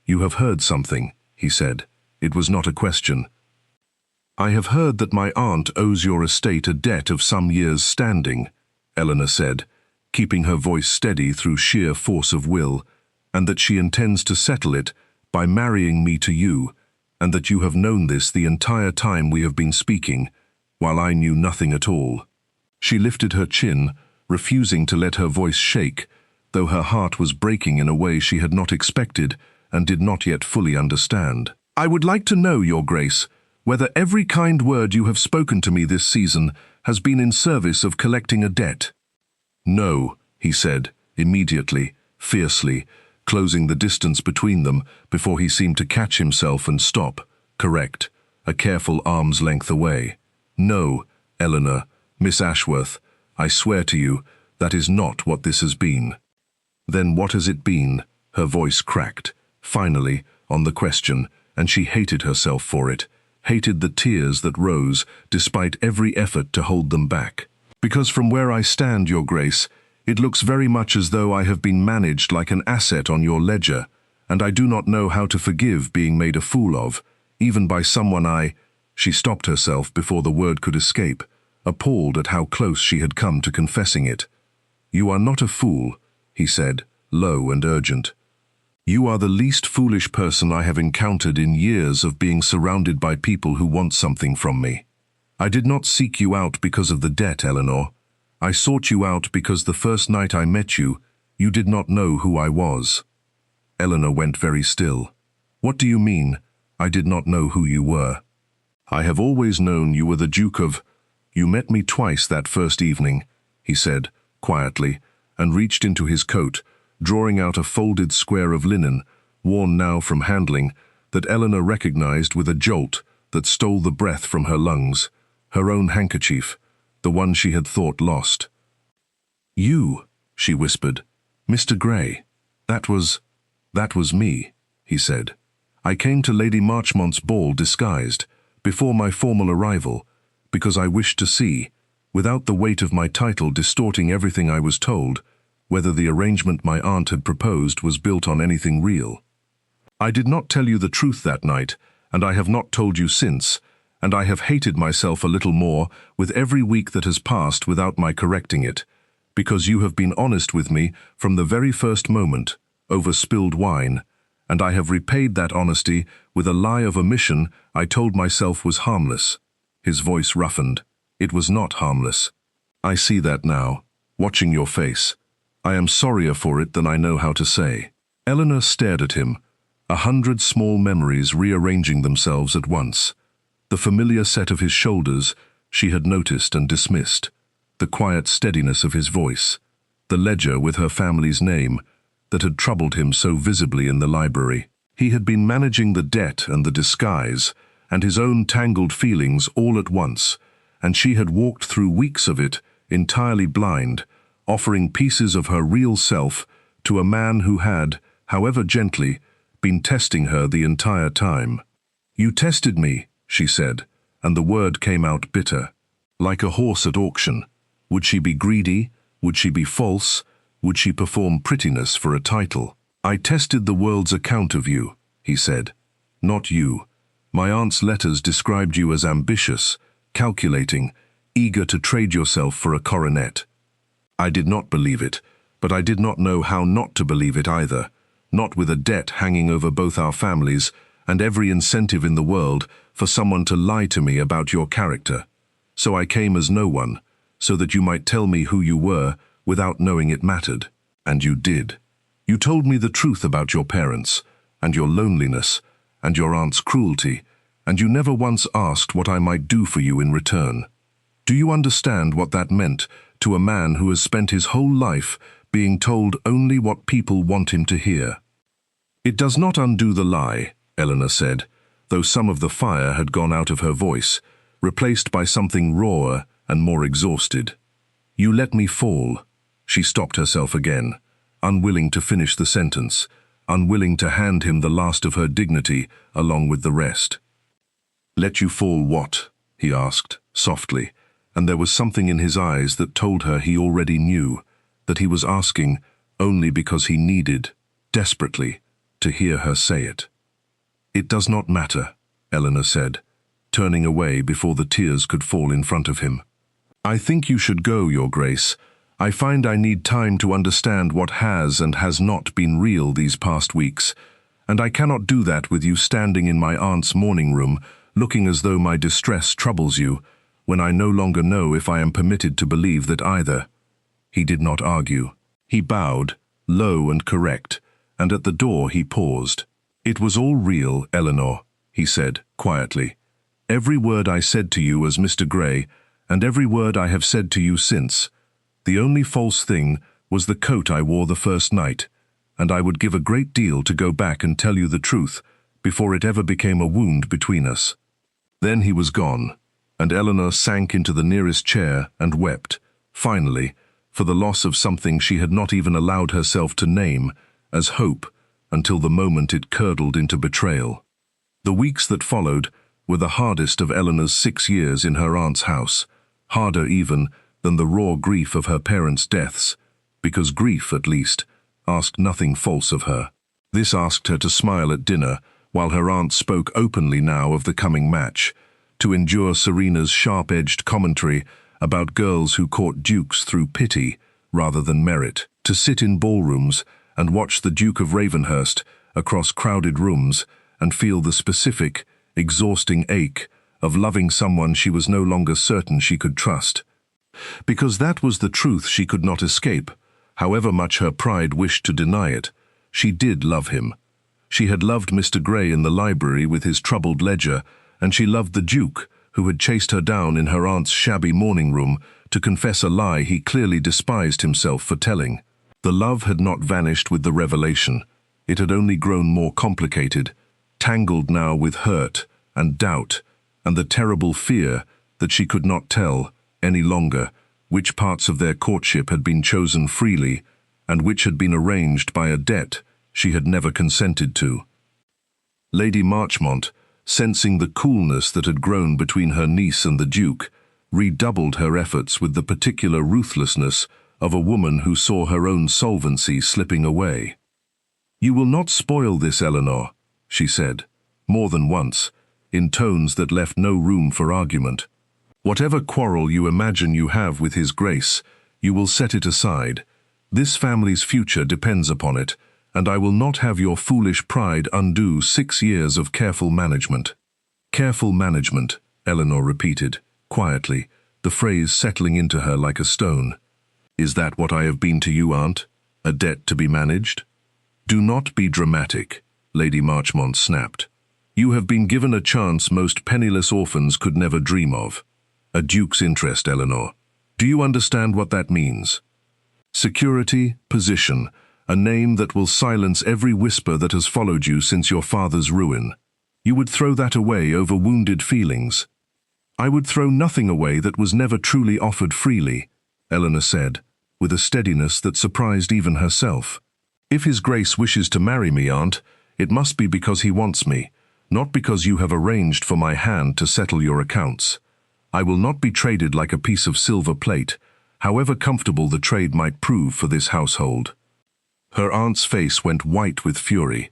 "You have heard something," he said. It was not a question. "I have heard that my aunt owes your estate a debt of some years' standing," Eleanor said, keeping her voice steady through sheer force of will, "and that she intends to settle it by marrying me to you, and that you have known this the entire time we have been speaking, while I knew nothing at all." She lifted her chin, refusing to let her voice shake, though her heart was breaking in a way she had not expected and did not yet fully understand. "I would like to know, Your Grace, whether every kind word you have spoken to me this season has been in service of collecting a debt." "No," he said, immediately, fiercely, closing the distance between them before he seemed to catch himself and stop, correct, a careful arm's length away. "No, Eleanor, Miss Ashworth, I swear to you, that is not what this has been." "Then what has it been?" Her voice cracked, finally, on the question, and she hated herself for it, hated the tears that rose, despite every effort to hold them back. Because from where I stand, Your Grace, it looks very much as though I have been managed like an asset on your ledger, and I do not know how to forgive being made a fool of, even by someone I— She stopped herself before the word could escape, appalled at how close she had come to confessing it. You are not a fool, he said, low and urgent. You are the least foolish person I have encountered in years of being surrounded by people who want something from me. I did not seek you out because of the debt, Eleanor. I sought you out because the first night I met you, you did not know who I was. Eleanor went very still. What do you mean, I did not know who you were? I have always known you were the Duke of— You met me twice that first evening, he said, quietly, and reached into his coat, drawing out a folded square of linen, worn now from handling, that Eleanor recognized with a jolt that stole the breath from her lungs, her own handkerchief, the one she had thought lost. You, she whispered. Mr. Grey. That was me, he said. I came to Lady Marchmont's ball disguised, before my formal arrival, because I wished to see, without the weight of my title distorting everything I was told, whether the arrangement my aunt had proposed was built on anything real. I did not tell you the truth that night, and I have not told you since, and I have hated myself a little more with every week that has passed without my correcting it, because you have been honest with me from the very first moment, over spilled wine, and I have repaid that honesty with a lie of omission I told myself was harmless. His voice roughened. It was not harmless. I see that now, watching your face. I am sorrier for it than I know how to say. Eleanor stared at him, 100 small memories rearranging themselves at once. The familiar set of his shoulders she had noticed and dismissed, the quiet steadiness of his voice, the ledger with her family's name that had troubled him so visibly in the library. He had been managing the debt and the disguise, and his own tangled feelings all at once, and she had walked through weeks of it, entirely blind, offering pieces of her real self to a man who had, however gently, been testing her the entire time. You tested me, she said, and the word came out bitter. Like a horse at auction. Would she be greedy? Would she be false? Would she perform prettiness for a title? I tested the world's account of you, he said. Not you. My aunt's letters described you as ambitious, calculating, eager to trade yourself for a coronet. I did not believe it, but I did not know how not to believe it either, not with a debt hanging over both our families and every incentive in the world for someone to lie to me about your character. So I came as no one, so that you might tell me who you were without knowing it mattered. And you did. You told me the truth about your parents, and your loneliness, and your aunt's cruelty, and you never once asked what I might do for you in return. Do you understand what that meant to a man who has spent his whole life being told only what people want him to hear? It does not undo the lie, Eleanor said, though some of the fire had gone out of her voice, replaced by something rawer and more exhausted. You let me fall. She stopped herself again, unwilling to finish the sentence, unwilling to hand him the last of her dignity along with the rest. Let you fall what? He asked, softly, and there was something in his eyes that told her he already knew, that he was asking only because he needed, desperately, to hear her say it. It does not matter, Eleanor said, turning away before the tears could fall in front of him. I think you should go, Your Grace. I find I need time to understand what has and has not been real these past weeks, and I cannot do that with you standing in my aunt's morning room, looking as though my distress troubles you, when I no longer know if I am permitted to believe that either. He did not argue. He bowed, low and correct, and at the door he paused. It was all real, Eleanor, he said, quietly. Every word I said to you as Mr. Grey, and every word I have said to you since. The only false thing was the coat I wore the first night, and I would give a great deal to go back and tell you the truth before it ever became a wound between us. Then he was gone, and Eleanor sank into the nearest chair and wept, finally, for the loss of something she had not even allowed herself to name as hope until the moment it curdled into betrayal. The weeks that followed were the hardest of Eleanor's 6 years in her aunt's house, harder even than the raw grief of her parents' deaths, because grief, at least, asked nothing false of her. This asked her to smile at dinner, while her aunt spoke openly now of the coming match, to endure Serena's sharp-edged commentary about girls who court dukes through pity rather than merit, to sit in ballrooms and watch the Duke of Ravenhurst across crowded rooms and feel the specific, exhausting ache of loving someone she was no longer certain she could trust. Because that was the truth she could not escape, however much her pride wished to deny it. She did love him. She had loved Mr. Grey in the library with his troubled ledger, and she loved the Duke, who had chased her down in her aunt's shabby morning room to confess a lie he clearly despised himself for telling. The love had not vanished with the revelation. It had only grown more complicated, tangled now with hurt and doubt, and the terrible fear that she could not tell, any longer, which parts of their courtship had been chosen freely, and which had been arranged by a debt she had never consented to. Lady Marchmont, sensing the coolness that had grown between her niece and the Duke, redoubled her efforts with the particular ruthlessness of a woman who saw her own solvency slipping away. "You will not spoil this, Eleanor," she said, more than once, in tones that left no room for argument. "Whatever quarrel you imagine you have with His Grace, you will set it aside. This family's future depends upon it, and I will not have your foolish pride undo 6 years of careful management." "Careful management," Eleanor repeated, quietly, the phrase settling into her like a stone. "Is that what I have been to you, Aunt? A debt to be managed?" "Do not be dramatic," Lady Marchmont snapped. "You have been given a chance most penniless orphans could never dream of. A duke's interest, Eleanor. Do you understand what that means? Security, position, a name that will silence every whisper that has followed you since your father's ruin. You would throw that away over wounded feelings." "I would throw nothing away that was never truly offered freely," Eleanor said, with a steadiness that surprised even herself. "If His Grace wishes to marry me, Aunt, it must be because he wants me, not because you have arranged for my hand to settle your accounts. I will not be traded like a piece of silver plate, however comfortable the trade might prove for this household." Her aunt's face went white with fury,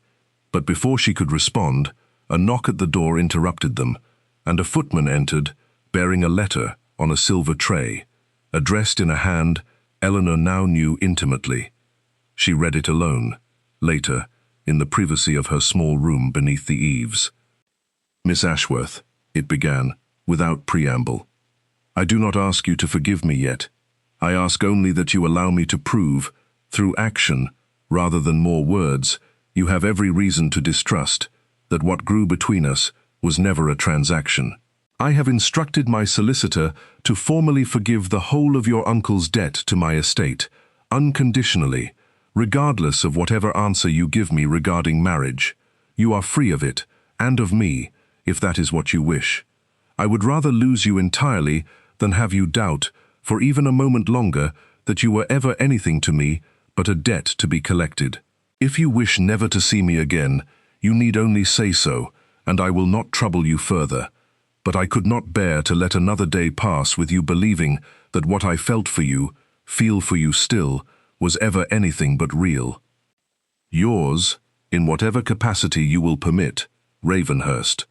but before she could respond, a knock at the door interrupted them, and a footman entered, bearing a letter on a silver tray, addressed in a hand Eleanor now knew intimately. She read it alone, later, in the privacy of her small room beneath the eaves. "Miss Ashworth," it began, without preamble, "I do not ask you to forgive me yet. I ask only that you allow me to prove, through action, rather than more words, you have every reason to distrust, that what grew between us was never a transaction. I have instructed my solicitor to formally forgive the whole of your uncle's debt to my estate, unconditionally, regardless of whatever answer you give me regarding marriage. You are free of it, and of me, if that is what you wish. I would rather lose you entirely than have you doubt, for even a moment longer, that you were ever anything to me but a debt to be collected. If you wish never to see me again, you need only say so, and I will not trouble you further. But I could not bear to let another day pass with you believing that what I felt for you, feel for you still, was ever anything but real. Yours, in whatever capacity you will permit, Ravenhurst."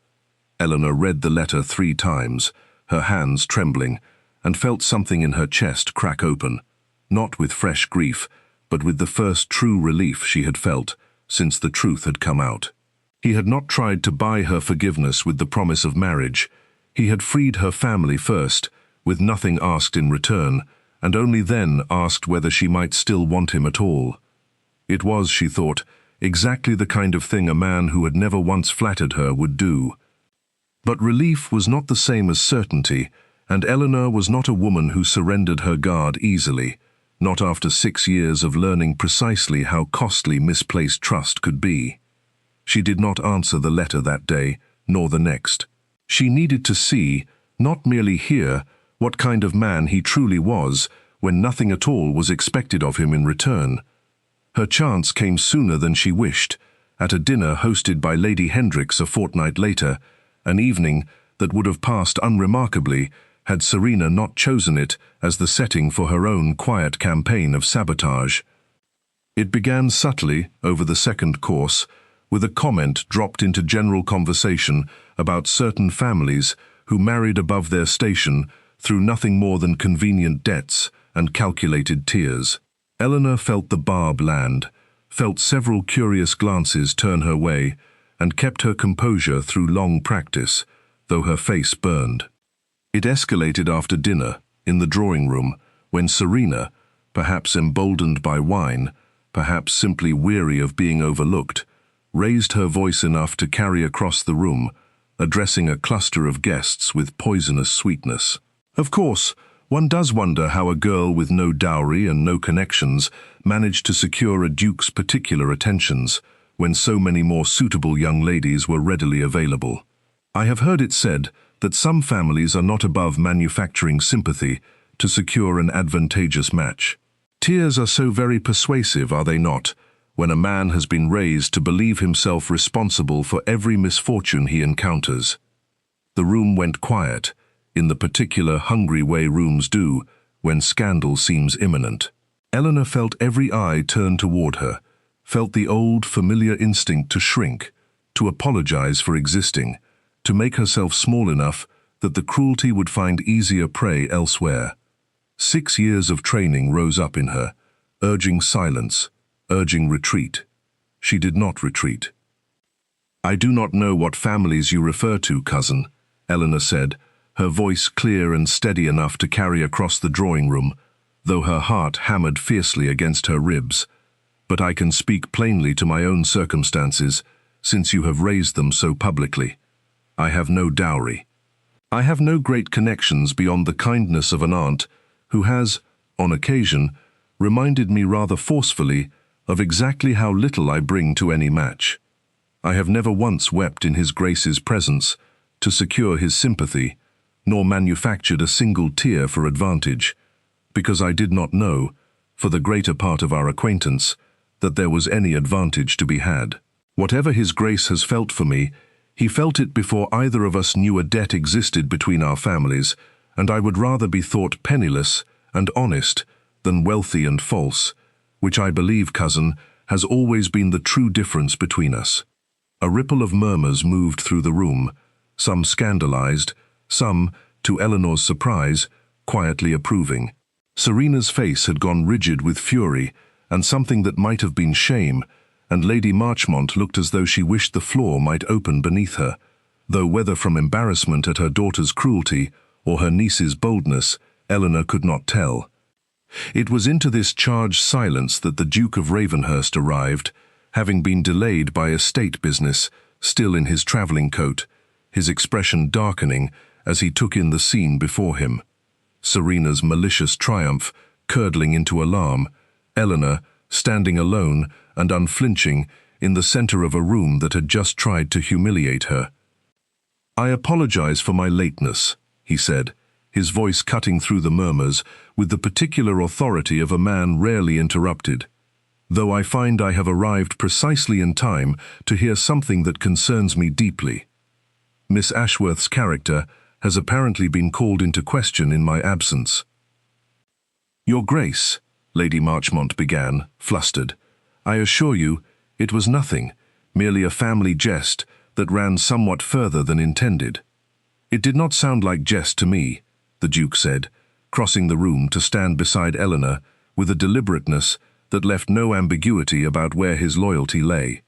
Eleanor read the letter 3 times, her hands trembling, and felt something in her chest crack open, not with fresh grief, but with the first true relief she had felt since the truth had come out. He had not tried to buy her forgiveness with the promise of marriage. He had freed her family first, with nothing asked in return, and only then asked whether she might still want him at all. It was, she thought, exactly the kind of thing a man who had never once flattered her would do. But relief was not the same as certainty, and Eleanor was not a woman who surrendered her guard easily, not after 6 years of learning precisely how costly misplaced trust could be. She did not answer the letter that day, nor the next. She needed to see, not merely hear, what kind of man he truly was when nothing at all was expected of him in return. Her chance came sooner than she wished, at a dinner hosted by Lady Hendricks a fortnight later, an evening that would have passed unremarkably had Serena not chosen it as the setting for her own quiet campaign of sabotage. It began subtly over the second course, with a comment dropped into general conversation about certain families who married above their station through nothing more than convenient debts and calculated tears. Eleanor felt the barb land, felt several curious glances turn her way, and kept her composure through long practice, though her face burned. It escalated after dinner, in the drawing room, when Serena, perhaps emboldened by wine, perhaps simply weary of being overlooked, raised her voice enough to carry across the room, addressing a cluster of guests with poisonous sweetness. Of course, one does wonder how a girl with no dowry and no connections managed to secure a duke's particular attentions, when so many more suitable young ladies were readily available. I have heard it said that some families are not above manufacturing sympathy to secure an advantageous match. Tears are so very persuasive, are they not, when a man has been raised to believe himself responsible for every misfortune he encounters. The room went quiet, in the particular hungry way rooms do when scandal seems imminent. Eleanor felt every eye turn toward her, felt the old familiar instinct to shrink, to apologize for existing, to make herself small enough that the cruelty would find easier prey elsewhere. 6 years of training rose up in her, urging silence, urging retreat. She did not retreat. "I do not know what families you refer to, cousin," Eleanor said, her voice clear and steady enough to carry across the drawing room, though her heart hammered fiercely against her ribs. "But I can speak plainly to my own circumstances, since you have raised them so publicly. I have no dowry. I have no great connections beyond the kindness of an aunt who has, on occasion, reminded me rather forcefully of exactly how little I bring to any match. I have never once wept in His Grace's presence to secure his sympathy, nor manufactured a single tear for advantage, because I did not know, for the greater part of our acquaintance, that there was any advantage to be had. Whatever His Grace has felt for me, he felt it before either of us knew a debt existed between our families, and I would rather be thought penniless and honest than wealthy and false, which I believe, cousin, has always been the true difference between us." A ripple of murmurs moved through the room, some scandalized, some, to Eleanor's surprise, quietly approving. Serena's face had gone rigid with fury and something that might have been shame, and Lady Marchmont looked as though she wished the floor might open beneath her, though whether from embarrassment at her daughter's cruelty or her niece's boldness, Eleanor could not tell. It was into this charged silence that the Duke of Ravenhurst arrived, having been delayed by estate business, still in his travelling coat, his expression darkening as he took in the scene before him. Serena's malicious triumph curdling into alarm, Eleanor standing alone and unflinching in the center of a room that had just tried to humiliate her. "I apologize for my lateness," he said, his voice cutting through the murmurs with the particular authority of a man rarely interrupted, "though I find I have arrived precisely in time to hear something that concerns me deeply. Miss Ashworth's character has apparently been called into question in my absence." "Your Grace," Lady Marchmont began, flustered, "I assure you, it was nothing, merely a family jest that ran somewhat further than intended." "It did not sound like jest to me," the Duke said, crossing the room to stand beside Eleanor with a deliberateness that left no ambiguity about where his loyalty lay.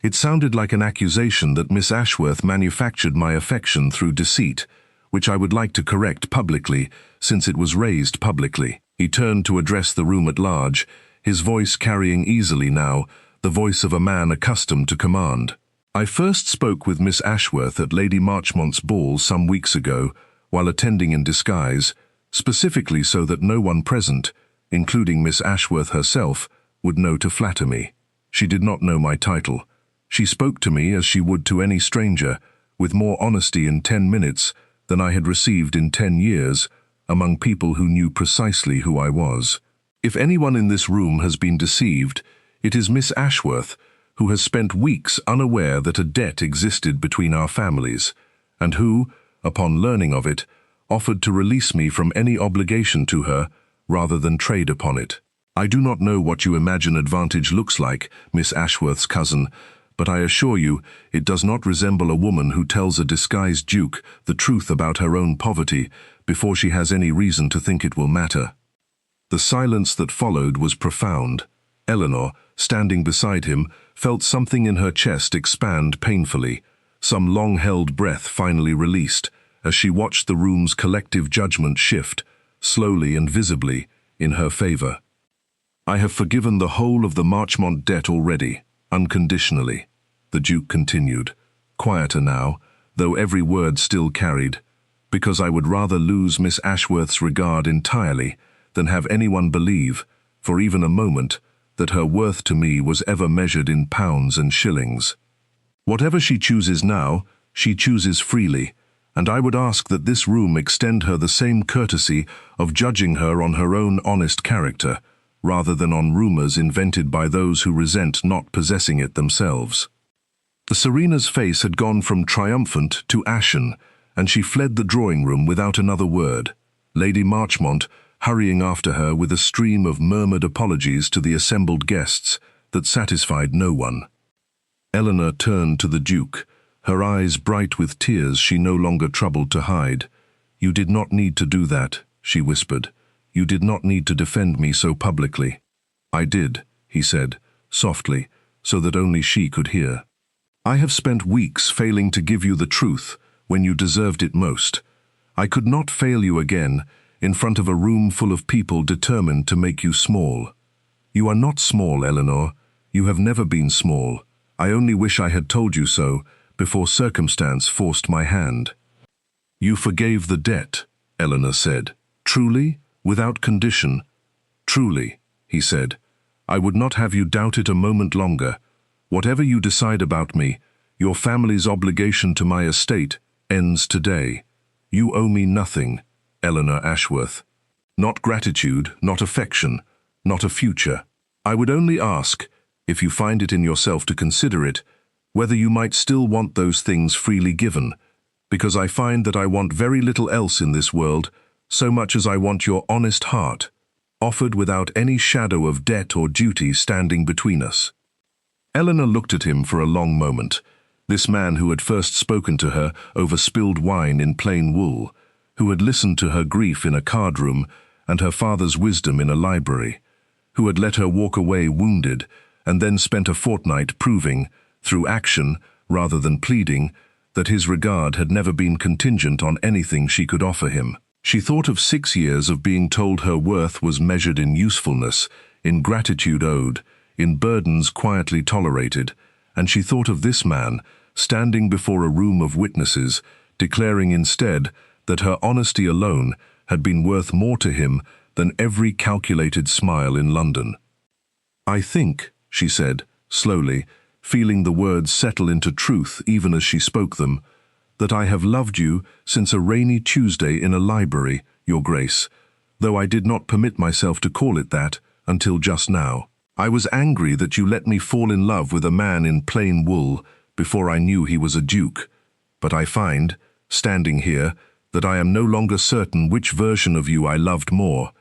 "It sounded like an accusation that Miss Ashworth manufactured my affection through deceit, which I would like to correct publicly, since it was raised publicly." He turned to address the room at large, his voice carrying easily now the voice of a man accustomed to command. "I first spoke with Miss Ashworth at Lady Marchmont's ball some weeks ago, while attending in disguise, specifically so that no one present, including Miss Ashworth herself, would know to flatter me. She did not know my title. She spoke to me as she would to any stranger, with more honesty in 10 minutes than I had received in 10 years, among people who knew precisely who I was. If anyone in this room has been deceived, it is Miss Ashworth, who has spent weeks unaware that a debt existed between our families, and who, upon learning of it, offered to release me from any obligation to her rather than trade upon it. I do not know what you imagine advantage looks like, Miss Ashworth's cousin, but I assure you it does not resemble a woman who tells a disguised duke the truth about her own poverty before she has any reason to think it will matter. The silence that followed was profound. Eleanor, standing beside him, felt something in her chest expand painfully, some long-held breath finally released, as she watched the room's collective judgment shift, slowly and visibly, in her favor. "I have forgiven the whole of the Marchmont debt already, unconditionally," the Duke continued, quieter now, though every word still carried, "because I would rather lose Miss Ashworth's regard entirely than have anyone believe, for even a moment, that her worth to me was ever measured in pounds and shillings. Whatever she chooses now, she chooses freely, and I would ask that this room extend her the same courtesy of judging her on her own honest character, rather than on rumors invented by those who resent not possessing it themselves." The Serena's face had gone from triumphant to ashen, and she fled the drawing-room without another word, Lady Marchmont hurrying after her with a stream of murmured apologies to the assembled guests that satisfied no one. Eleanor turned to the Duke, her eyes bright with tears she no longer troubled to hide. "You did not need to do that," she whispered. "You did not need to defend me so publicly." "I did," he said, softly, so that only she could hear. "I have spent weeks failing to give you the truth when you deserved it most. I could not fail you again in front of a room full of people determined to make you small. You are not small, Eleanor. You have never been small. I only wish I had told you so before circumstance forced my hand." "You forgave the debt," Eleanor said. "Truly, without condition?" "Truly," he said. "I would not have you doubt it a moment longer. Whatever you decide about me, your family's obligation to my estate ends today. You owe me nothing, Eleanor Ashworth. Not gratitude, not affection, not a future. I would only ask, if you find it in yourself to consider it, whether you might still want those things freely given, because I find that I want very little else in this world, so much as I want your honest heart, offered without any shadow of debt or duty standing between us." Eleanor looked at him for a long moment, this man who had first spoken to her over spilled wine in plain wool, who had listened to her grief in a card-room and her father's wisdom in a library, who had let her walk away wounded and then spent a fortnight proving, through action rather than pleading, that his regard had never been contingent on anything she could offer him. She thought of 6 years of being told her worth was measured in usefulness, in gratitude owed, in burdens quietly tolerated, and she thought of this man, standing before a room of witnesses, declaring instead that her honesty alone had been worth more to him than every calculated smile in London. "I think," she said, slowly, feeling the words settle into truth even as she spoke them, "that I have loved you since a rainy Tuesday in a library, Your Grace, though I did not permit myself to call it that until just now. I was angry that you let me fall in love with a man in plain wool before I knew he was a duke, but I find, standing here, that I am no longer certain which version of you I loved more,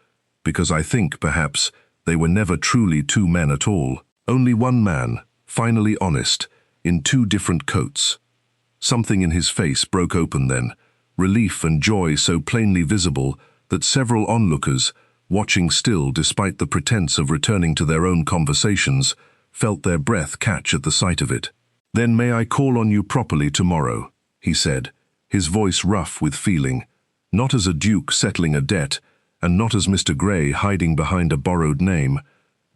because I think, perhaps, they were never truly two men at all, only one man, finally honest, in two different coats." Something in his face broke open then, relief and joy so plainly visible that several onlookers, watching still despite the pretense of returning to their own conversations, felt their breath catch at the sight of it. "Then may I call on you properly tomorrow," he said, his voice rough with feeling, not as a duke settling a debt, and not as Mr. Grey hiding behind a borrowed name,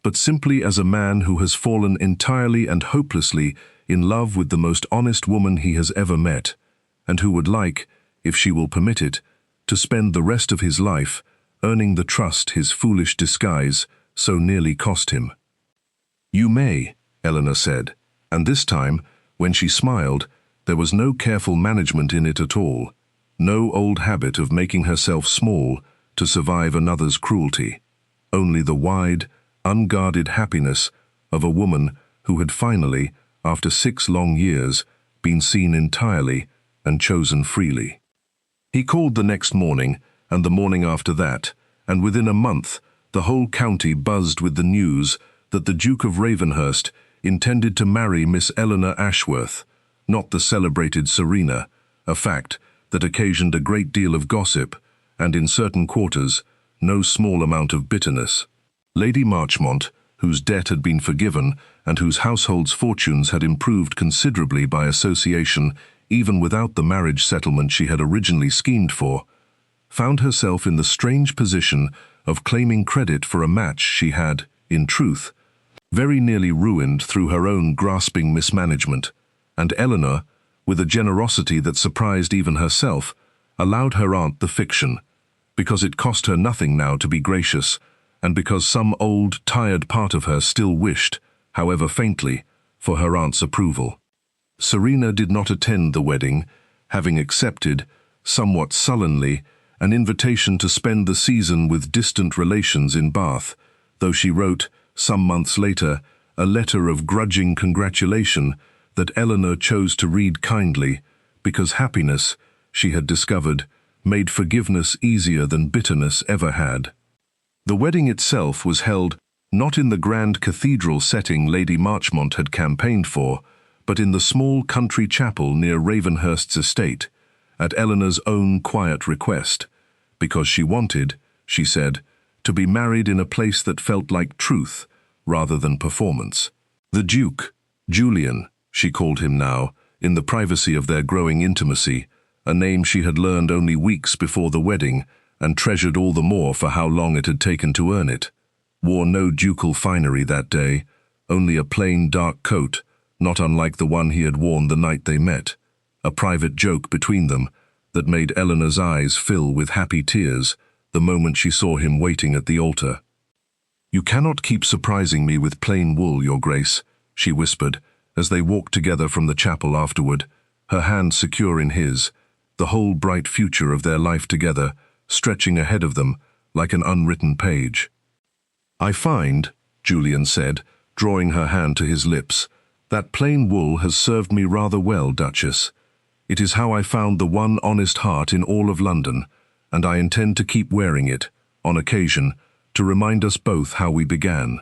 but simply as a man who has fallen entirely and hopelessly in love with the most honest woman he has ever met, and who would like, if she will permit it, to spend the rest of his life earning the trust his foolish disguise so nearly cost him. "You may," Eleanor said, and this time, when she smiled, there was no careful management in it at all, no old habit of making herself small to survive another's cruelty, only the wide, unguarded happiness of a woman who had finally, after 6 long years, been seen entirely and chosen freely. He called the next morning, and the morning after that, and within a month, the whole county buzzed with the news that the Duke of Ravenhurst intended to marry Miss Eleanor Ashworth, not the celebrated Serena, a fact that occasioned a great deal of gossip, and in certain quarters, no small amount of bitterness. Lady Marchmont, whose debt had been forgiven and whose household's fortunes had improved considerably by association even without the marriage settlement she had originally schemed for, found herself in the strange position of claiming credit for a match she had, in truth, very nearly ruined through her own grasping mismanagement, and Eleanor, with a generosity that surprised even herself, allowed her aunt the fiction, because it cost her nothing now to be gracious, and because some old, tired part of her still wished, however faintly, for her aunt's approval. Serena did not attend the wedding, having accepted, somewhat sullenly, an invitation to spend the season with distant relations in Bath, though she wrote, some months later, a letter of grudging congratulation that Eleanor chose to read kindly, because happiness, she had discovered, made forgiveness easier than bitterness ever had. The wedding itself was held not in the grand cathedral setting Lady Marchmont had campaigned for, but in the small country chapel near Ravenhurst's estate, at Eleanor's own quiet request, because she wanted, she said, to be married in a place that felt like truth rather than performance. The Duke, Julian, she called him now, in the privacy of their growing intimacy, a name she had learned only weeks before the wedding and treasured all the more for how long it had taken to earn it, wore no ducal finery that day, only a plain dark coat, not unlike the one he had worn the night they met, a private joke between them that made Eleanor's eyes fill with happy tears the moment she saw him waiting at the altar. "You cannot keep surprising me with plain wool, Your Grace," she whispered, as they walked together from the chapel afterward, her hand secure in his, the whole bright future of their life together stretching ahead of them like an unwritten page. "I find," Julian said, drawing her hand to his lips, "that plain wool has served me rather well, Duchess. It is how I found the one honest heart in all of London, and I intend to keep wearing it, on occasion, to remind us both how we began."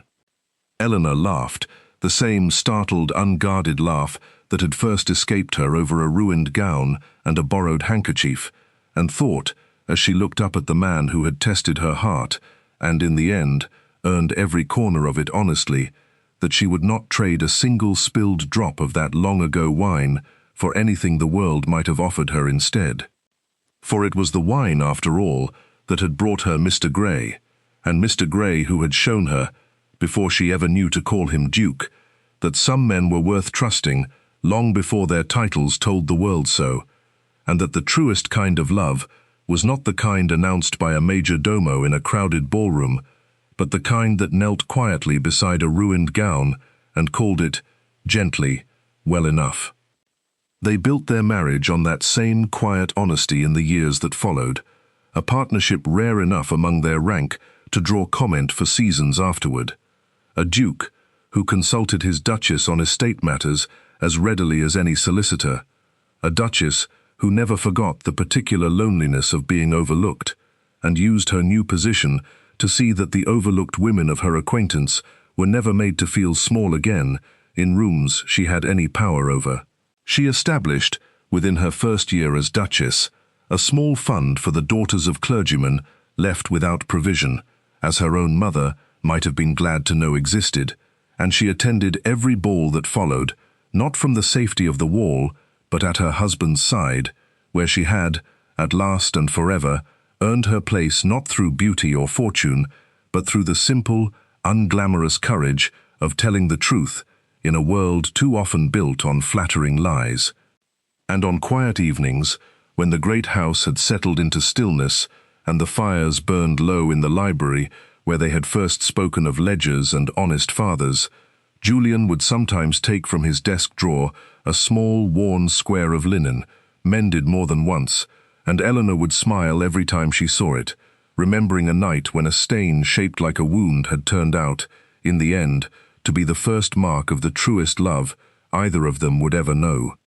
Eleanor laughed, the same startled, unguarded laugh that had first escaped her over a ruined gown and a borrowed handkerchief, and thought, as she looked up at the man who had tested her heart, and in the end earned every corner of it honestly, that she would not trade a single spilled drop of that long-ago wine for anything the world might have offered her instead. For it was the wine, after all, that had brought her Mr. Grey, and Mr. Grey who had shown her, before she ever knew to call him Duke, that some men were worth trusting long before their titles told the world so, and that the truest kind of love was not the kind announced by a major domo in a crowded ballroom, but the kind that knelt quietly beside a ruined gown and called it, gently, well enough. They built their marriage on that same quiet honesty in the years that followed, a partnership rare enough among their rank to draw comment for seasons afterward. A duke who consulted his duchess on estate matters as readily as any solicitor. A duchess who never forgot the particular loneliness of being overlooked, and used her new position to see that the overlooked women of her acquaintance were never made to feel small again in rooms she had any power over. She established, within her first year as Duchess, a small fund for the daughters of clergymen left without provision, as her own mother might have been glad to know existed, and she attended every ball that followed, not from the safety of the wall, but at her husband's side, where she had, at last and forever, earned her place not through beauty or fortune, but through the simple, unglamorous courage of telling the truth in a world too often built on flattering lies. And on quiet evenings, when the great house had settled into stillness and the fires burned low in the library where they had first spoken of ledgers and honest fathers, Julian would sometimes take from his desk drawer a small, worn square of linen, mended more than once, and Eleanor would smile every time she saw it, remembering a night when a stain shaped like a wound had turned out, in the end, to be the first mark of the truest love either of them would ever know.